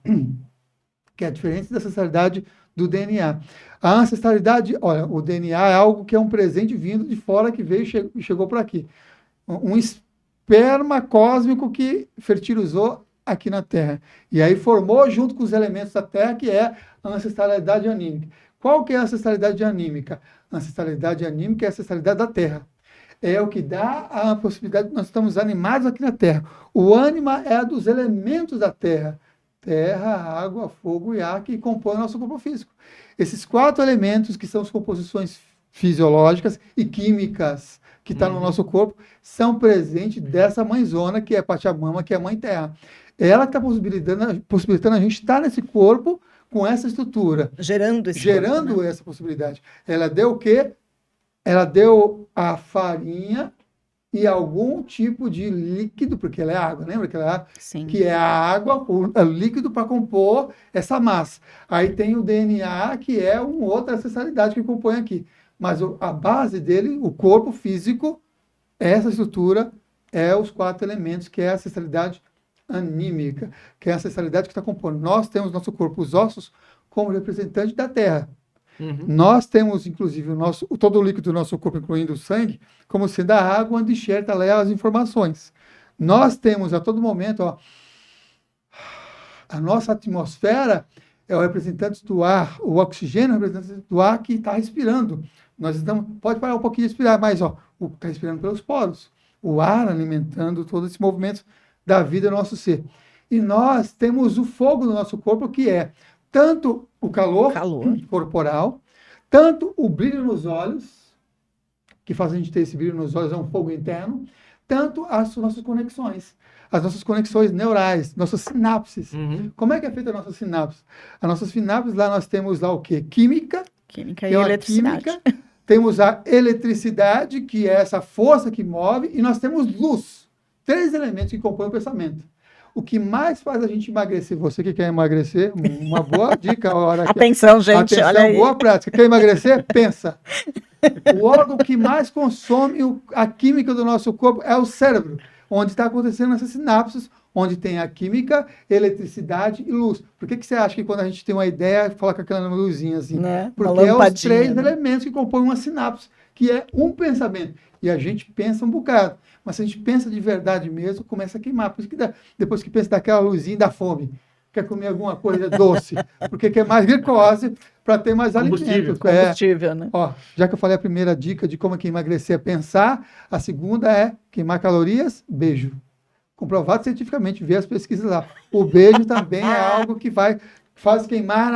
que é diferente da ancestralidade do DNA. A ancestralidade, olha, o DNA é algo que é um presente vindo de fora que veio e chegou por aqui. Um esperma cósmico que fertilizou aqui na Terra. E aí formou junto com os elementos da Terra, que é a ancestralidade anímica. Qual que é a ancestralidade anímica? A ancestralidade anímica é a ancestralidade da Terra. É o que dá a possibilidade de nós estamos animados aqui na Terra. O ânima é dos elementos da Terra. Terra, água, fogo e ar que compõem o nosso corpo físico. Esses 4 elementos que são as composições fisiológicas e químicas que estão no nosso corpo são presentes dessa mãezona que é Pachamama, que é a Mãe Terra. Ela está possibilitando a gente estar nesse corpo com essa estrutura. Gerando corpo, né? Essa possibilidade. Ela deu o quê? Ela deu a farinha e algum tipo de líquido, porque ela é água, lembra que ela é água? Sim. Que é a água, o líquido para compor essa massa. Aí tem o DNA, que é uma outra ancestralidade que compõe aqui. Mas a base dele, o corpo físico, essa estrutura, é os 4 elementos, que é a ancestralidade anímica, que é a ancestralidade que está compondo. Nós temos nosso corpo, os ossos, como representante da Terra. Nós temos, inclusive, todo o líquido do nosso corpo, incluindo o sangue, como sendo a água onde enxerta lá as informações. Nós temos, a todo momento, a nossa atmosfera é o representante do ar, o oxigênio é o representante do ar que está respirando. Nós estamos, pode parar um pouquinho de respirar, mas está respirando pelos poros. O ar alimentando todo esse movimento da vida do nosso ser. E nós temos o fogo no nosso corpo, que é tanto o calor corporal, tanto o brilho nos olhos, que faz a gente ter esse brilho nos olhos, é um fogo interno, tanto as nossas conexões neurais, nossas sinapses. Como é que é feita a nossa sinapse? As nossas sinapses, lá nós temos lá o quê? Química e eletricidade. Temos a eletricidade, que é essa força que move, e nós temos luz. 3 elementos que compõem o pensamento. O que mais faz a gente emagrecer, você que quer emagrecer, uma boa dica. Atenção, gente, atenção, olha aí. Boa prática. Quer emagrecer? Pensa. O órgão que mais consome a química do nosso corpo é o cérebro, onde está acontecendo essas sinapses, onde tem a química, eletricidade e luz. Por que você acha que quando a gente tem uma ideia, coloca aquela luzinha assim? Né? Porque é os 3 elementos que compõem uma sinapse, que é um pensamento. E a gente pensa um bocado. Mas se a gente pensa de verdade mesmo, começa a queimar. Por isso que depois que pensa daquela luzinha, dá fome. quer comer alguma coisa doce, porque quer mais glicose para ter mais Combustível. alimentos. Combustível, né? Ó, já que eu falei a primeira dica de como é que emagrecer é pensar, a segunda é queimar calorias, beijo. Comprovado cientificamente, vê as pesquisas lá. O beijo também é algo que faz queimar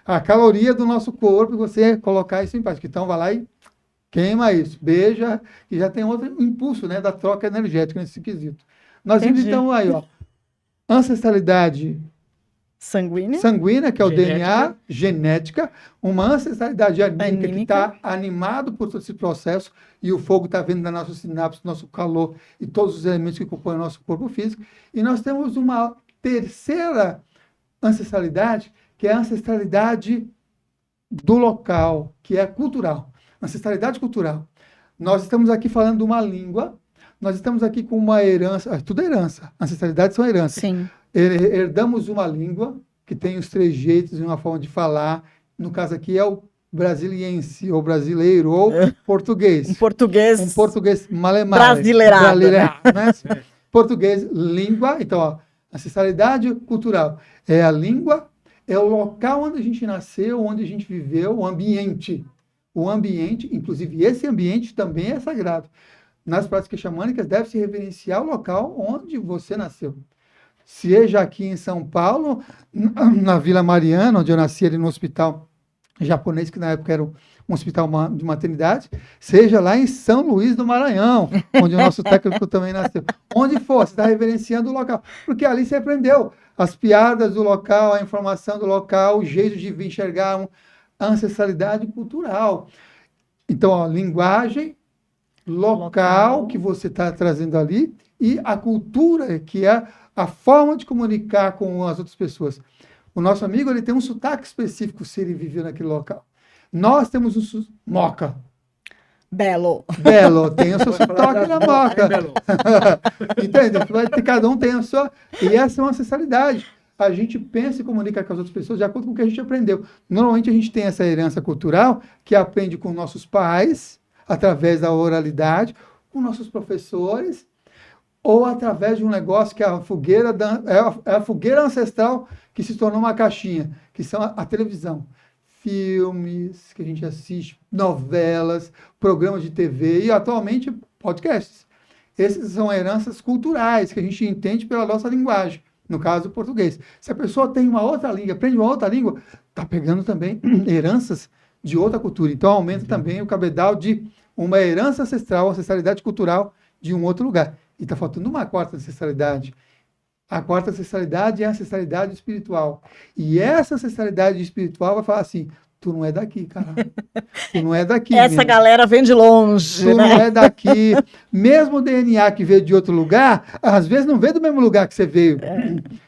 a caloria do nosso corpo e você colocar isso em prática. Então, vai lá e queima isso, beija, e já tem outro impulso, né, da troca energética nesse quesito. Nós vimos Entendi. então aí, ó, ancestralidade Sanguínea. sanguínea, que é o Genética. DNA, genética, uma ancestralidade anímica que Anímica. está animado por todo esse processo e o fogo está vindo da nossa sinapse, nosso calor e todos os elementos que compõem o nosso corpo físico. E nós temos uma terceira ancestralidade, que é a ancestralidade do local, que é cultural. Ancestralidade cultural. Nós estamos aqui falando de uma língua, nós estamos aqui com uma herança, tudo é herança, ancestralidades são heranças. Sim. Herdamos uma língua que tem os trejeitos e uma forma de falar. No caso aqui é o brasiliense, ou brasileiro, ou português. Um português. Um português malemar. Brasileirado, né? Português, língua. Então, ó, ancestralidade cultural é a língua, é o local onde a gente nasceu, onde a gente viveu, o ambiente. O ambiente, inclusive esse ambiente também é sagrado. Nas práticas xamânicas deve-se reverenciar o local onde você nasceu. Seja aqui em São Paulo, na Vila Mariana, onde eu nasci ali no hospital japonês, que na época era um hospital de maternidade, seja lá em São Luís do Maranhão, onde o nosso técnico também nasceu. Onde for, você está reverenciando o local, porque ali você aprendeu as piadas do local, a informação do local, o jeito de enxergar a ancestralidade cultural. Então, ó, linguagem, local que você está trazendo ali e a cultura, que é a forma de comunicar com as outras pessoas. O nosso amigo ele tem um sotaque específico se ele viveu naquele local. Nós temos um moca. Belo. Belo, tem o seu sotaque na moca. Belo. Entende? Cada um tem a sua. E essa é uma ancestralidade. A gente pensa e comunica com as outras pessoas de acordo com o que a gente aprendeu. Normalmente a gente tem essa herança cultural que aprende com nossos pais, através da oralidade, com nossos professores, ou através de um negócio que é a fogueira, é a fogueira ancestral que se tornou uma caixinha, que são a televisão. Filmes que a gente assiste, novelas, programas de TV e atualmente podcasts. Essas são heranças culturais que a gente entende pela nossa linguagem, no caso o português. Se a pessoa tem uma outra língua, aprende uma outra língua, está pegando também heranças de outra cultura. Então aumenta também o cabedal de uma herança ancestral, ancestralidade cultural de um outro lugar. E está faltando uma quarta ancestralidade. A quarta ancestralidade é a ancestralidade espiritual. E essa ancestralidade espiritual vai falar assim, tu não é daqui, cara. Tu não é daqui. Essa mesmo. galera vem de longe, Tu né? não é daqui. Mesmo o DNA que veio de outro lugar, às vezes não veio do mesmo lugar que você veio.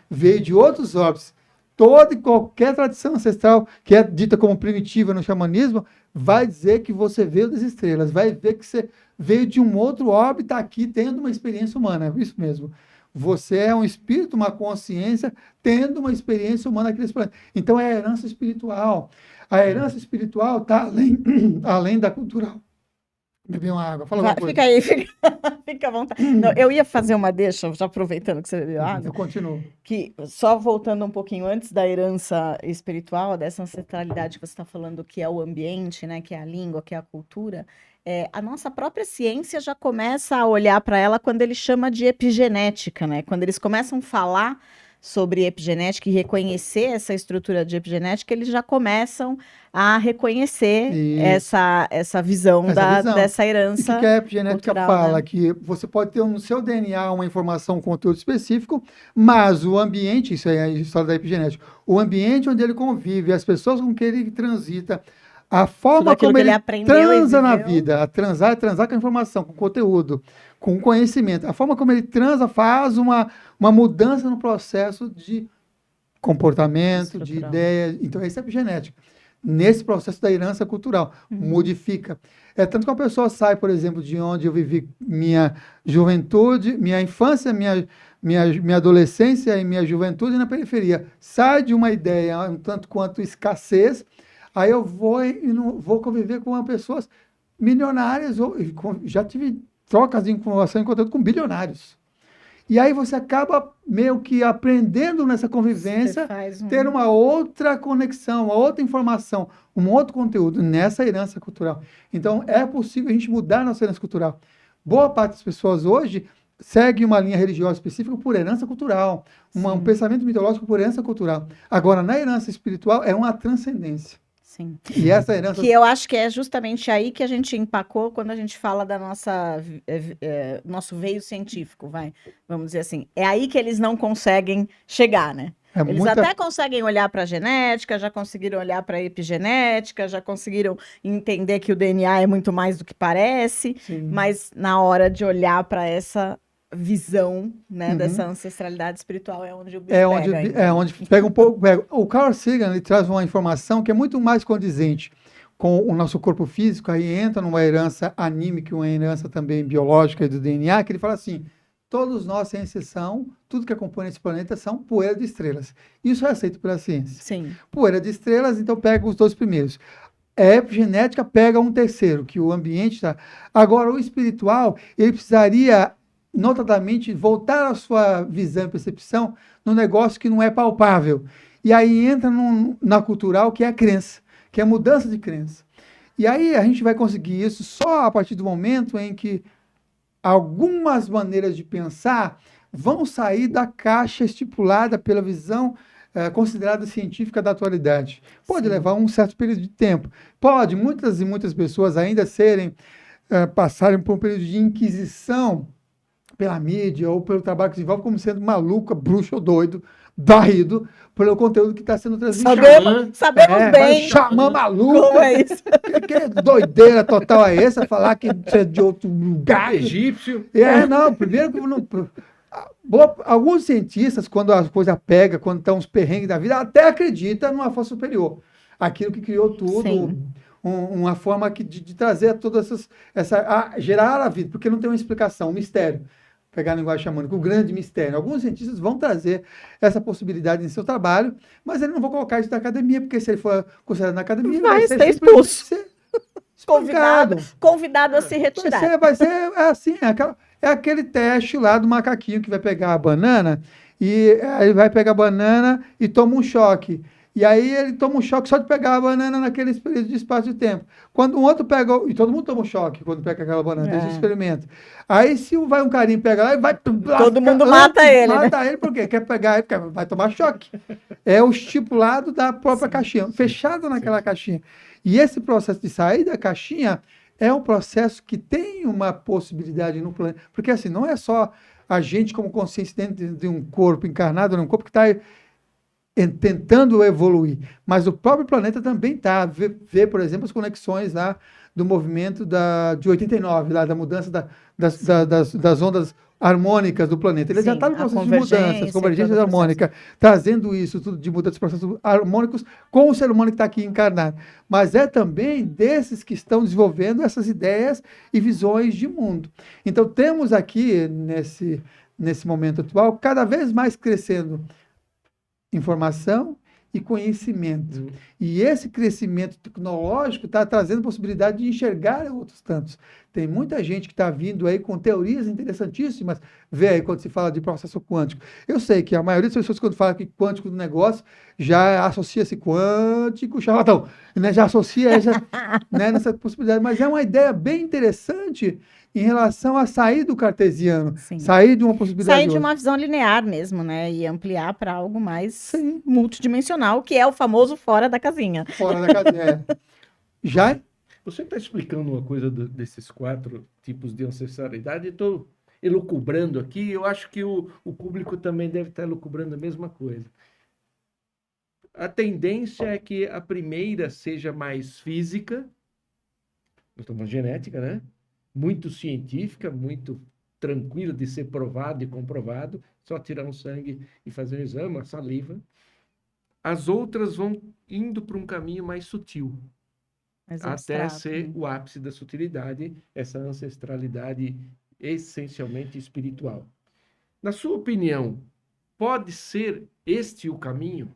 Veio de outros orbes. Toda e qualquer tradição ancestral que é dita como primitiva no xamanismo vai dizer que você veio das estrelas, vai ver que você veio de um outro orbe, está aqui tendo uma experiência humana. É isso mesmo. Você é um espírito, uma consciência, tendo uma experiência humana aqui nesse planeta. Então é a herança espiritual. A herança espiritual está além da cultural. Beber uma água. Fala alguma coisa. Fica aí, fica à vontade. Não, eu ia fazer uma deixa, já aproveitando que você bebeu água, Eu continuo. que só voltando um pouquinho antes da herança espiritual, dessa ancestralidade que você está falando, que é o ambiente, né, que é a língua, que é a cultura, a nossa própria ciência já começa a olhar para ela quando ele chama de epigenética, né? Quando eles começam a falar sobre epigenética e reconhecer essa estrutura de epigenética, eles já começam a reconhecer essa visão dessa herança. E o que a epigenética cultural, fala? né? Que você pode ter no seu DNA uma informação, um conteúdo específico, mas o ambiente, isso é a história da epigenética, o ambiente onde ele convive, as pessoas com quem ele transita, a forma como ele transa na vida, a transar é transar com a informação, com o conteúdo, com o conhecimento. A forma como ele transa faz uma mudança no processo de comportamento, de ideia. Então, essa é a epigenética. Nesse processo da herança cultural, modifica. É tanto que uma pessoa sai, por exemplo, de onde eu vivi minha juventude, minha infância, minha adolescência e minha juventude na periferia. Sai de uma ideia um tanto quanto escassez, aí eu vou conviver com pessoas milionárias, já tive trocas de informação e conteúdo com bilionários. E aí você acaba meio que aprendendo nessa Você convivência, faz um... ter uma outra conexão, uma outra informação, um outro conteúdo nessa herança cultural. Então, é possível a gente mudar a nossa herança cultural. Boa parte das pessoas hoje segue uma linha religiosa específica por herança cultural, um Sim. pensamento mitológico por herança cultural. Agora, na herança espiritual, é uma transcendência. Sim. E essa herança... Que eu acho que é justamente aí que a gente empacou quando a gente fala da nosso veio científico, vamos dizer assim. É aí que eles não conseguem chegar, né? É Eles muita... até conseguem olhar para a genética, já conseguiram olhar para a epigenética, já conseguiram entender que o DNA é muito mais do que parece, Sim. mas na hora de olhar para essa visão, né, Uhum. dessa ancestralidade espiritual é onde o bicho pega ainda, né? onde pega um pouco. O Carl Sagan ele traz uma informação que é muito mais condizente com o nosso corpo físico, aí entra numa herança anímica, uma herança também biológica do DNA, que ele fala assim: todos nós, sem exceção, tudo que compõe esse planeta são poeira de estrelas. Isso é aceito pela ciência. Sim, Poeira de estrelas, então pega os dois primeiros. A epigenética pega um terceiro, que o ambiente está. Agora, o espiritual, ele precisaria notadamente voltar a sua visão e percepção no negócio que não é palpável. E aí entra na cultural, que é a crença, que é a mudança de crença. E aí a gente vai conseguir isso só a partir do momento em que algumas maneiras de pensar vão sair da caixa estipulada pela visão considerada científica da atualidade. Pode sim. levar um certo período de tempo. Pode muitas e muitas pessoas ainda passarem por um período de inquisição pela mídia ou pelo trabalho que desenvolve como sendo maluca, bruxo ou doido, barrido pelo conteúdo que está sendo transmitido. Sabemos bem Xamã maluco. como é isso. Que doideira total é essa? Falar que você é de outro lugar. Egípcio. Não, primeiro que não... Alguns cientistas, quando a coisa pega, quando estão os perrengues da vida, até acreditam numa força superior. Aquilo que criou tudo, Sim. uma forma de trazer todas gerar a vida, porque não tem uma explicação, um mistério. Pegar a linguagem xamânica, o grande mistério. Alguns cientistas vão trazer essa possibilidade em seu trabalho, mas eles não vão colocar isso na academia, porque se ele for considerado na academia, Vai ser ser expulso. Convidado a se retirar. Vai ser assim, é aquele teste lá do macaquinho que vai pegar a banana, e aí ele vai pegar a banana e toma um choque. E aí ele toma um choque só de pegar a banana naquele período de espaço de tempo. Quando um outro pega, e todo mundo toma um choque quando pega aquela banana, tem esse experimento. Aí se vai um carinho pega lá e vai... Todo mundo mata ele, Mata ele porque quer pegar ele, porque vai tomar choque. É o estipulado da própria caixinha, fechado naquela caixinha. E esse processo de sair da caixinha é um processo que tem uma possibilidade no planeta. Porque assim, não é só a gente como consciência dentro de um corpo encarnado, num corpo que está tentando evoluir, mas o próprio planeta também está. Vê, por exemplo, as conexões lá do movimento de 89, lá da mudança das ondas harmônicas do planeta. Ele já está no processo de mudanças, convergência harmônica, trazendo isso tudo de mudança, processos harmônicos com o ser humano que está aqui encarnado. Mas é também desses que estão desenvolvendo essas ideias e visões de mundo. Então temos aqui, nesse momento atual, cada vez mais crescendo informação e conhecimento. E esse crescimento tecnológico está trazendo possibilidade de enxergar outros tantos. Tem muita gente que está vindo aí com teorias interessantíssimas, vê aí quando se fala de processo quântico. Eu sei que a maioria das pessoas, quando fala que quântico do negócio, já associa-se quântico charlatão, né? Já associa né, nessa possibilidade. Mas é uma ideia bem interessante em relação a sair do cartesiano, sair de uma possibilidade. Sair de uma visão linear mesmo, né? E ampliar para algo mais multidimensional, que é o famoso fora da casinha. Fora da casinha. Já? Você está explicando uma coisa desses 4 tipos de ancestralidade, estou elucubrando aqui, eu acho que o público também deve estar elucubrando a mesma coisa. A tendência é que a primeira seja mais física, nós estamos falando de genética, né? Muito científica, muito tranquila de ser provado e comprovado, só tirar um sangue e fazer um exame, a saliva. As outras vão indo para um caminho mais sutil, até ser o ápice da sutilidade, essa ancestralidade essencialmente espiritual. Na sua opinião, pode ser este o caminho?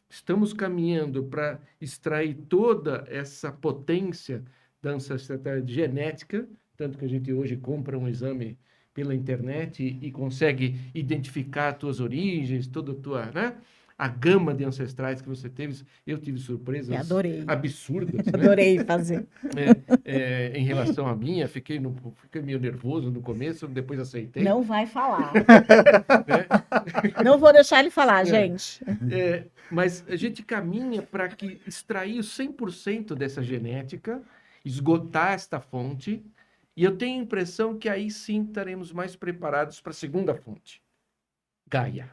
Estamos caminhando para extrair toda essa potência da ancestralidade genética, tanto que a gente hoje compra um exame pela internet e consegue identificar as tuas origens, toda a tua, né? A gama de ancestrais que você teve. Eu tive surpresas Adorei. absurdas, né? Adorei fazer. Em relação à minha, fiquei meio nervoso no começo, depois aceitei. Não vai falar. Né? Não vou deixar ele falar, gente. Mas a gente caminha para que extrair o 100% dessa genética, esgotar esta fonte, e eu tenho a impressão que aí sim estaremos mais preparados para a segunda fonte, Gaia,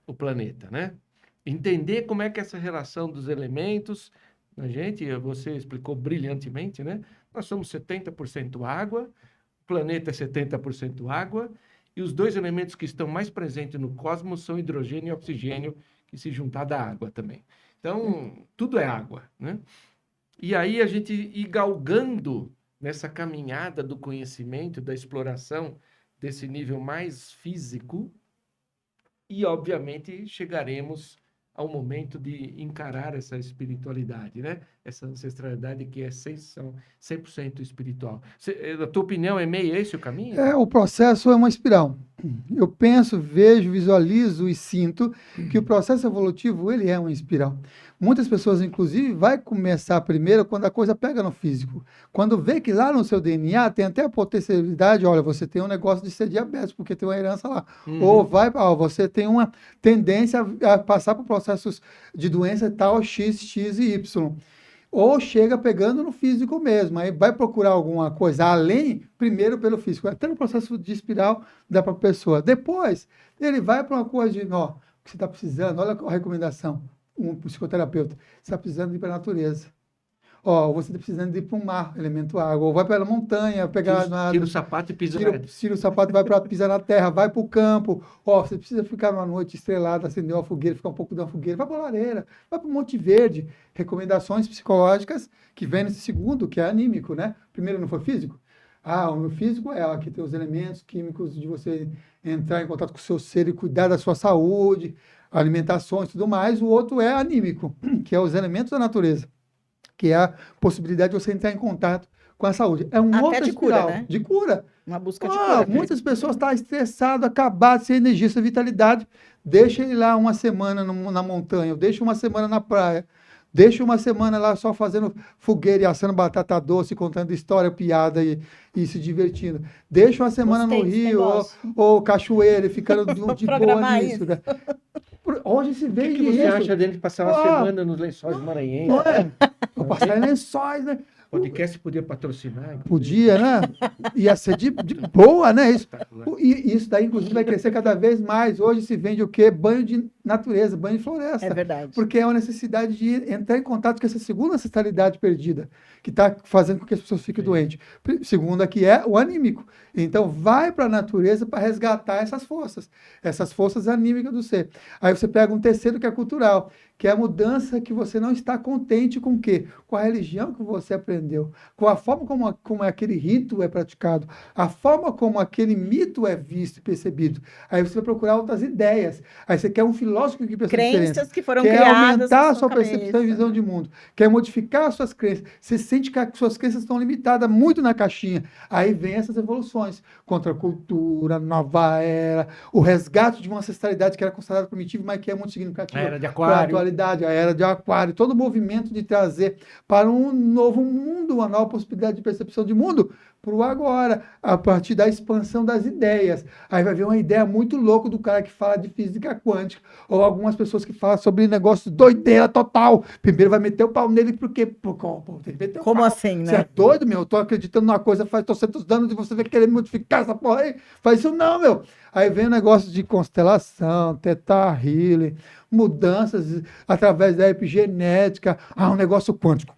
o planeta, né? Entender como é que essa relação dos elementos, a gente, você explicou brilhantemente, né? Nós somos 70% água, o planeta é 70% água, e os dois elementos que estão mais presentes no cosmos são hidrogênio e oxigênio, que se juntar dá água também. Então, tudo é água, né? E aí a gente ir galgando nessa caminhada do conhecimento, da exploração desse nível mais físico, e obviamente chegaremos ao momento de encarar essa espiritualidade, né? Essa ancestralidade que é 100% espiritual. Na tua opinião, é meio esse o caminho? O processo é uma espiral. Eu penso, vejo, visualizo e sinto que o processo evolutivo ele é uma espiral. Muitas pessoas, inclusive, vai começar primeiro quando a coisa pega no físico. Quando vê que lá no seu DNA tem até a potencialidade, olha, você tem um negócio de ser diabético, porque tem uma herança lá. Ou você tem uma tendência a passar por processos de doença tal, X, X e Y. Ou chega pegando no físico mesmo, aí vai procurar alguma coisa além, primeiro pelo físico, até no processo de espiral da própria pessoa. Depois, ele vai para uma coisa de, ó, o que você está precisando, olha a recomendação, um psicoterapeuta, você está precisando de ir para a natureza. Ó, você está precisando de ir para um mar, elemento água, ou vai para a montanha, pegar tira o sapato e pisa tira o sapato e vai para pisar na terra, vai para o campo. Ó, você precisa ficar numa noite estrelada, acender uma fogueira, ficar um pouco da fogueira, vai para a lareira, vai para o Monte Verde. Recomendações psicológicas que vem nesse segundo, que é anímico, né? Primeiro não foi físico? O meu físico é aqui tem os elementos químicos de você entrar em contato com o seu ser e cuidar da sua saúde, alimentações e tudo mais. O outro é anímico, que é os elementos da natureza, que é a possibilidade de você entrar em contato com a saúde. É um Até outro de cura, espiral, né? de cura. Uma busca de cura. Muitas pessoas estão estressadas, acabadas, sem energia, sem vitalidade. Deixa ele lá uma semana na montanha, deixa uma semana na praia, deixa uma semana lá só fazendo fogueira e assando batata doce, contando história, piada e se divertindo. Deixa uma semana no Rio ou cachoeira, e ficando de boa nisso. Né? Hoje se vê O que você acha dele de passar uma semana nos Lençóis Maranhenses? Não é? Vou passar em Lençóis, né? O podcast podia patrocinar. Podia, né? Ia ser de boa, né? E isso daí, inclusive, vai crescer cada vez mais. Hoje se vende o quê? Banho de natureza, banho de floresta. É verdade. Porque é uma necessidade de entrar em contato com essa segunda ancestralidade perdida, que está fazendo com que as pessoas fiquem doentes. Segunda, que é o anímico. Então, vai para a natureza para resgatar essas forças anímicas do ser. Aí você pega um terceiro, que é cultural, que é a mudança que você não está contente com o quê? Com a religião que você aprendeu, com a forma como aquele rito é praticado, a forma como aquele mito é visto e percebido. Aí você vai procurar outras ideias. Aí você quer um filósofo que percebe a diferença. Crenças que foram quer criadas aumentar a sua cabeça. percepção e visão de mundo. Quer modificar as suas crenças. Você sente que as suas crenças estão limitadas muito na caixinha. Aí vem essas evoluções. Contra a cultura, nova era, o resgate de uma ancestralidade que era considerada primitiva, mas que é muito significativa. A era de Para a Aquário. atualidade, a era de Aquário. Todo o movimento de trazer para um novo mundo, uma nova possibilidade de percepção de mundo, para o agora, a partir da expansão das ideias. Aí vai ver uma ideia muito louca do cara que fala de física quântica, ou algumas pessoas que falam sobre negócio doideira total. Primeiro vai meter o pau nele, porque como assim, né? Você é doido, meu? Eu tô acreditando numa coisa, faz 200 anos e você vai querer modificar essa porra aí? Faz isso não, meu. Aí vem o negócio de constelação, teta healing, mudanças através da epigenética, um negócio quântico,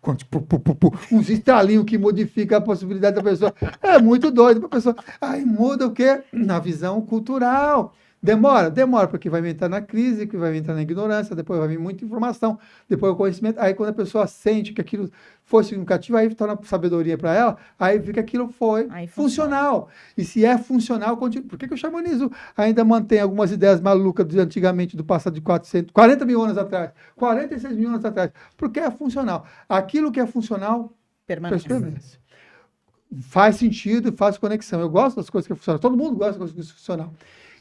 uns estalinhos que modifica a possibilidade da pessoa. É muito doido para a pessoa. Aí muda o quê? Na visão cultural. Demora, porque vai entrar na crise, que vai entrar na ignorância, depois vai vir muita informação, depois o conhecimento. Aí quando a pessoa sente que aquilo foi significativo, aí torna sabedoria para ela, aí vê que aquilo foi funcional. E se é funcional, continua. Por que o xamanismo ainda mantém algumas ideias malucas de antigamente, do passado de 40 mil anos atrás, 46 mil anos atrás? Porque é funcional. Aquilo que é funcional permanece. faz sentido, faz conexão. Eu gosto das coisas que funcionam. Todo mundo gosta das coisas que funcionam.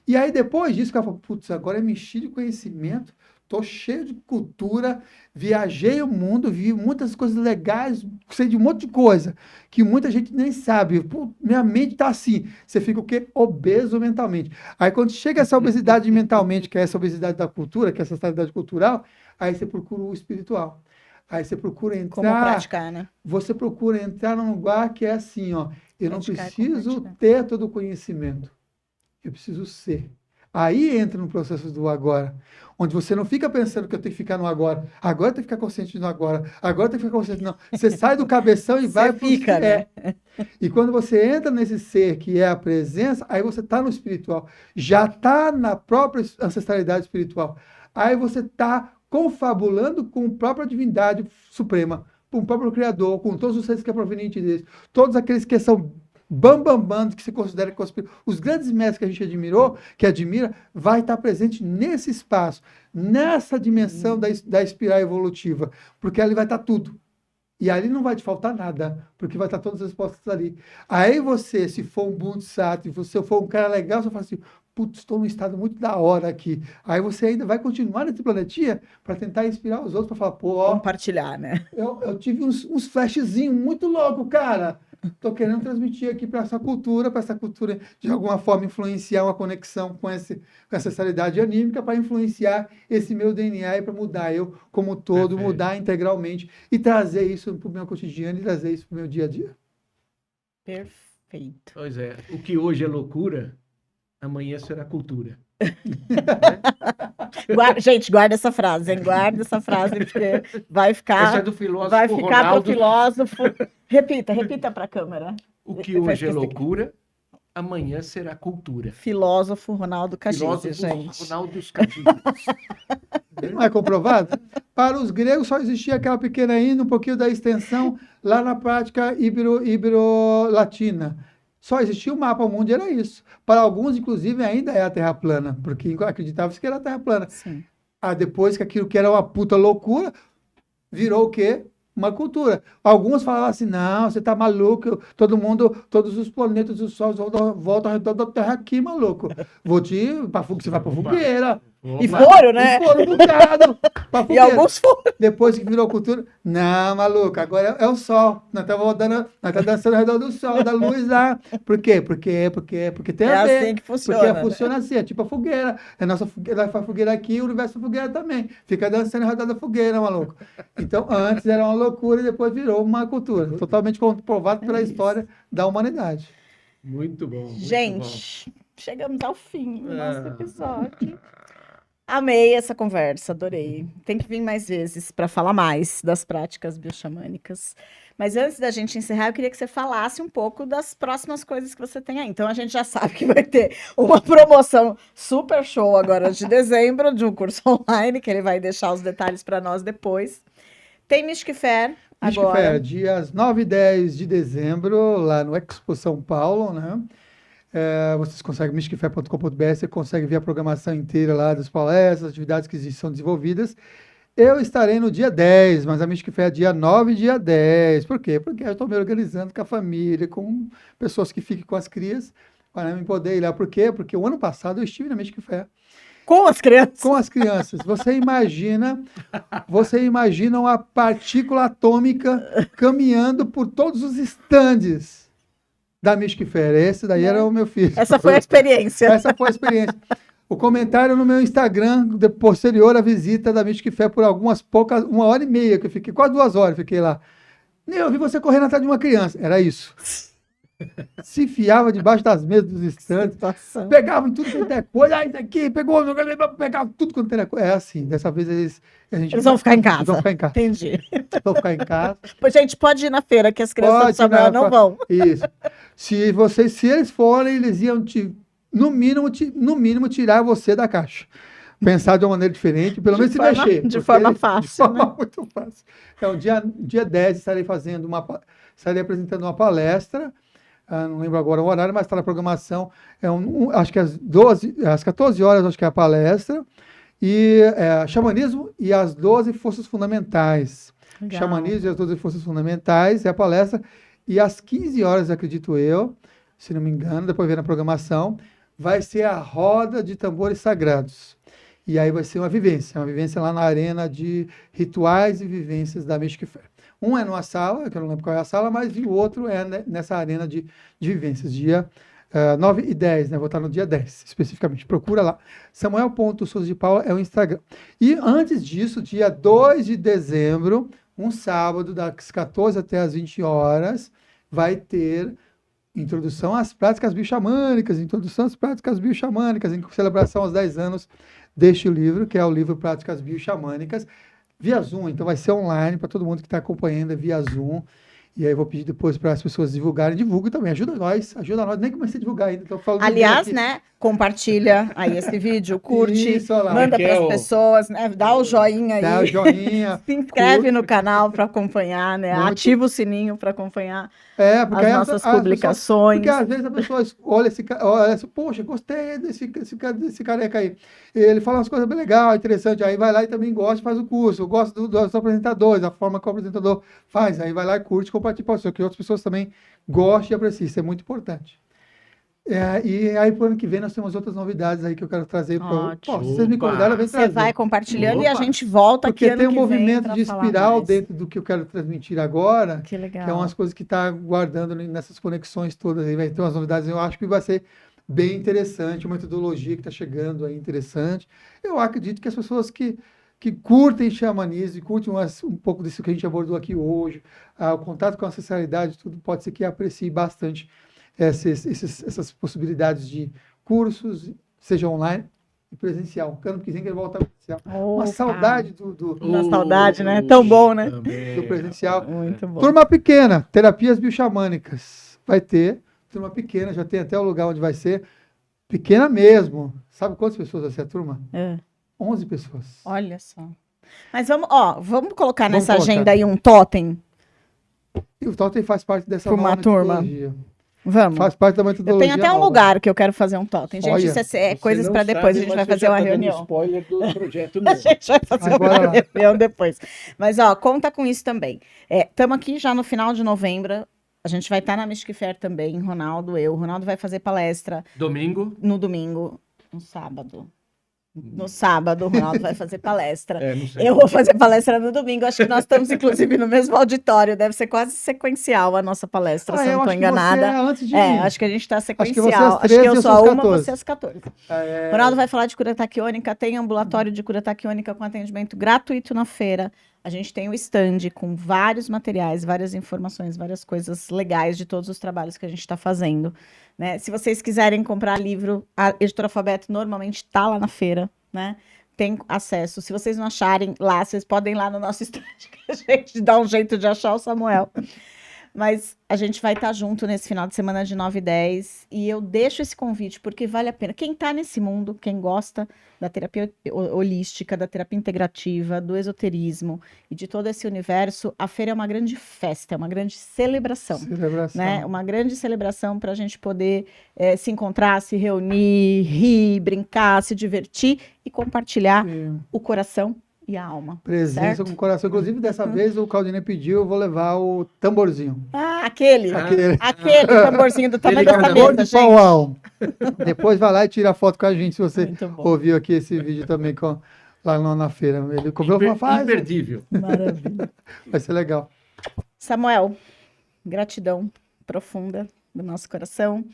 E aí, depois disso, o cara fala, putz, agora eu me enchi de conhecimento, tô cheio de cultura, viajei o mundo, vi muitas coisas legais, sei de um monte de coisa que muita gente nem sabe. Pô, minha mente tá assim. Você fica o quê? Obeso mentalmente. Aí, quando chega essa obesidade mentalmente, que é essa obesidade da cultura, que é essa estabilidade cultural, aí você procura o espiritual. Aí você procura Como entrar, praticar, né? você procura entrar num lugar que é assim, ó, eu não Praticar e preciso compartilhar. ter todo o conhecimento, eu preciso ser. Aí entra no processo do agora, onde você não fica pensando que eu tenho que ficar no agora, agora eu tenho que ficar consciente no agora, agora eu tenho que ficar consciente não. Você sai do cabeção e vai Você pro fica, né? E quando você entra nesse ser que é a presença, aí você está no espiritual, já está na própria ancestralidade espiritual. Aí você está confabulando com a própria divindade suprema, com o próprio Criador, com todos os seres que é proveniente deles, todos aqueles que são bam, que se considera os grandes mestres que a gente admirou, que admira, vai estar presente nesse espaço, nessa dimensão da espiral evolutiva, porque ali vai estar tudo. E ali não vai te faltar nada, porque vai estar todas as respostas ali. Aí você, se for um Bodhisattva, se você for um cara legal, você fala assim, putz, estou num estado muito da hora aqui. Aí você ainda vai continuar nesse planetinha para tentar inspirar os outros, para falar, pô, ó, Compartilhar, né? eu tive uns flashzinhos muito loucos, cara. Tô querendo transmitir aqui para essa cultura de alguma forma influenciar uma conexão com essa ancestralidade anímica, para influenciar esse meu DNA e para mudar eu como todo, Perfeito. mudar integralmente e trazer isso para o meu cotidiano e trazer isso para o meu dia a dia. Perfeito. Pois é, o que hoje é loucura, amanhã será cultura. Gente, guarda essa frase, hein? Guarda essa frase, porque vai Essa é ficar, do filósofo vai ficar para o Ronaldo. filósofo. Repita para a câmera. O que Eu vou hoje é esquecer. loucura, amanhã será cultura. Filósofo Ronaldo Cagese, Filósofo gente. Ronaldo Cagese. Não é comprovado? Para os gregos só existia aquela pequena ilha, um pouquinho da extensão lá na prática ibero-latina. Só existia o mapa, o mundo era isso. Para alguns, inclusive, ainda é a Terra plana, porque acreditava-se que era a Terra plana. Sim. Depois que aquilo que era uma puta loucura, virou o quê? Uma cultura. Alguns falavam assim, não, você tá maluco, todos os planetas e os sols voltam ao redor da Terra aqui, maluco. Você vai pra fogueira. E Opa. foram, né? E foram bucados pra E fogueira. alguns foram. Depois que virou cultura, não, maluco, agora é o sol. Nós estamos dançando ao redor do sol, da luz lá. Por quê? Porque tem É a ver. assim que funciona, Porque né? funciona assim, é tipo a fogueira. É nossa fogueira, nós faz fogueira aqui, o universo é fogueira também. Fica dançando ao redor da fogueira, maluco. Então, antes era uma loucura e depois virou uma cultura. Totalmente comprovado pela isso. história da humanidade. Muito bom. Muito Gente, chegamos ao fim do nosso Ah. episódio. Amei essa conversa, adorei. Tem que vir mais vezes para falar mais das práticas bioxamânicas. Mas antes da gente encerrar, eu queria que você falasse um pouco das próximas coisas que você tem aí. Então, a gente já sabe que vai ter uma promoção super show agora de dezembro, de um curso online, que ele vai deixar os detalhes para nós depois. Tem Mystic Fair Mystic agora. Fair, dias 9 e 10 de dezembro, lá no Expo São Paulo, né? Vocês conseguem mysticfair.com.br, você consegue ver a programação inteira lá das palestras, atividades que são desenvolvidas. Eu estarei no dia 10, mas a Mystic Fair é dia 9 e dia 10. Por quê? Porque eu estou me organizando com a família, com pessoas que fiquem com as crias, para me poder ir lá. Por quê? Porque o ano passado eu estive na Mystic Fair Com as crianças. com as crianças. Você imagina uma partícula atômica caminhando por todos os estandes da Mystic Fair. Esse daí era o meu filho. Essa foi a experiência. Essa foi a experiência. O comentário no meu Instagram, posterior à visita da Mystic Fair, por algumas poucas, 1h30, que eu fiquei, quase 2 horas, fiquei lá. Eu vi você correndo atrás de uma criança. Era isso. Se enfiava debaixo das mesas dos estandes, Situação. pegava em tudo quanto é coisa, isso aqui, pegava tudo quanto era coisa. É assim, dessa vez Eles vão ficar em casa. Eles vão ficar em casa. Entendi. Vão ficar em casa. Pois, gente, pode ir na feira, que as crianças Pode do Samuel ir na- não vão. Isso. Se eles forem, eles iam no mínimo tirar você da caixa. Pensar de uma maneira diferente, pelo menos se mexer. De porque forma de fácil, forma né? muito fácil. Então, dia 10 estarei estarei apresentando uma palestra. Não lembro agora o horário, mas está na programação. Acho que às 14 horas, acho que é a palestra. E Xamanismo e as 12 Forças Fundamentais. Legal. Xamanismo e as 12 Forças Fundamentais é a palestra. E às 15 horas, acredito eu, se não me engano, depois ver na programação, vai ser a roda de tambores sagrados. E aí vai ser uma vivência lá na arena de rituais e vivências da Mystic Fair. Um é numa sala, que eu não lembro qual é a sala, mas o outro é nessa arena de vivências, dia 9 e 10, né? Vou estar no dia 10, especificamente. Procura lá. Samuel.Souza de Paula é o Instagram. E antes disso, dia 2 de dezembro, um sábado, das 14 até as 20 horas, vai ter introdução às práticas bioxamânicas, em celebração aos 10 anos deste livro, que é o livro Práticas Bioxamânicas, via Zoom. Então vai ser online para todo mundo que está acompanhando, é via Zoom. E aí eu vou pedir depois para as pessoas divulgarem. Divulgue também, ajuda nós. Nem comecei a divulgar ainda. Tô falando Aliás, aqui. né, compartilha aí esse vídeo, curte, Isso, olha lá. manda Que para é as o- pessoas, né, dá o joinha aí. Dá o joinha. Se inscreve no canal para acompanhar, né? Muito. Ativa o sininho para acompanhar Porque as aí nossas pessoas- publicações. porque às vezes a pessoa olha olha assim, poxa, gostei desse careca aí. Ele fala umas coisas bem legais, interessantes. Aí vai lá e também gosta e faz o curso. Eu gosto dos apresentadores, a forma que o apresentador faz. Aí vai lá e curte, compartilha para você, que outras pessoas também gostem e apreciem. Isso é muito importante. E aí, pro ano que vem, nós temos outras novidades aí que eu quero trazer. Ótimo. Se vocês me convidaram, eu venho Você trazer. vai compartilhando e a Opa. gente volta aqui Porque ano tem um que vem movimento pra de falar espiral mais. dentro do que eu quero transmitir agora, Que legal. que é umas coisas que está guardando nessas conexões todas aí. Vai ter umas novidades, eu acho que vai ser bem interessante, uma metodologia que está chegando aí interessante. Eu acredito que as pessoas que curtem xamanismo e curtem um pouco disso que a gente abordou aqui hoje, o contato com a ancestralidade, tudo pode ser que apreciem bastante essas possibilidades de cursos, seja online e presencial. Ano que vem que ele volta presencial. Uma Opa. saudade Uma saudade, né? Tão bom, né? Também, do presencial. Muito bom. Turma pequena, terapias bioxamânicas. Vai ter, turma pequena, já tem até o lugar onde vai ser. Pequena mesmo. Sabe quantas pessoas vai ser a turma? É, 11 pessoas. olha só. Mas vamos colocar Vamos nessa colocar. agenda aí um totem. E o Totem faz parte dessa Pra uma nova turma. metodologia. Vamos. Faz parte da Eu metodologia tenho até um nova. lugar que eu quero fazer um totem. Gente, Olha, isso é Você coisas não para depois. sabe, A gente mas vai você fazer já uma tá dando reunião. spoiler do projeto A novo. gente vai fazer Agora uma lá. reunião depois. Mas, ó, conta com isso também. Estamos aqui já no final de novembro. A gente vai estar na Mystic Fair também, Ronaldo, eu. O Ronaldo vai fazer palestra Domingo. no domingo, no sábado. No sábado, o Ronaldo vai fazer palestra. Não sei. Eu vou fazer palestra no domingo. Acho que nós estamos, inclusive, no mesmo auditório. Deve ser quase sequencial a nossa palestra, se eu não eu estou acho que você enganada. é antes de mim. Acho que a gente está que você às sequencial. Acho 13 que e eu eu sou sou a às 1, 14. você às 14. É, Ronaldo vai falar de cura taquiônica, tem ambulatório de cura taquiônica com atendimento gratuito na feira. A gente tem o stand com vários materiais, várias informações, várias coisas legais de todos os trabalhos que a gente está fazendo. Né? Se vocês quiserem comprar livro, a Editora Alfabeto normalmente está lá na feira, né? Tem acesso. Se vocês não acharem lá, vocês podem ir lá no nosso stand, que a gente dá um jeito de achar o Samuel. Mas a gente vai estar junto nesse final de semana de 9 e 10. E eu deixo esse convite porque vale a pena. Quem está nesse mundo, quem gosta da terapia holística, da terapia integrativa, do esoterismo e de todo esse universo, a feira é uma grande festa, é uma grande celebração. Né? Uma grande celebração para a gente poder se encontrar, se reunir, rir, brincar, se divertir e compartilhar o coração e a alma. Presença certo? com o coração. Inclusive, dessa vez o Claudinei pediu, eu vou levar o tamborzinho. Ah, aquele Aquele. tamborzinho do tamanho Ele dessa Tambor mesa, de pau gente. alto. Depois vai lá e tira a foto com a gente, se você Muito bom. ouviu aqui esse vídeo também lá na feira. Ele comprou uma fase. Imperdível. Maravilha. Vai ser legal. Samuel, gratidão profunda do nosso coração.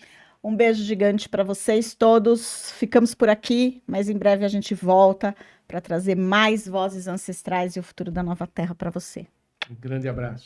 Um beijo gigante para vocês todos. Ficamos por aqui, mas em breve a gente volta para trazer mais vozes ancestrais e o futuro da nova terra para você. Um grande abraço.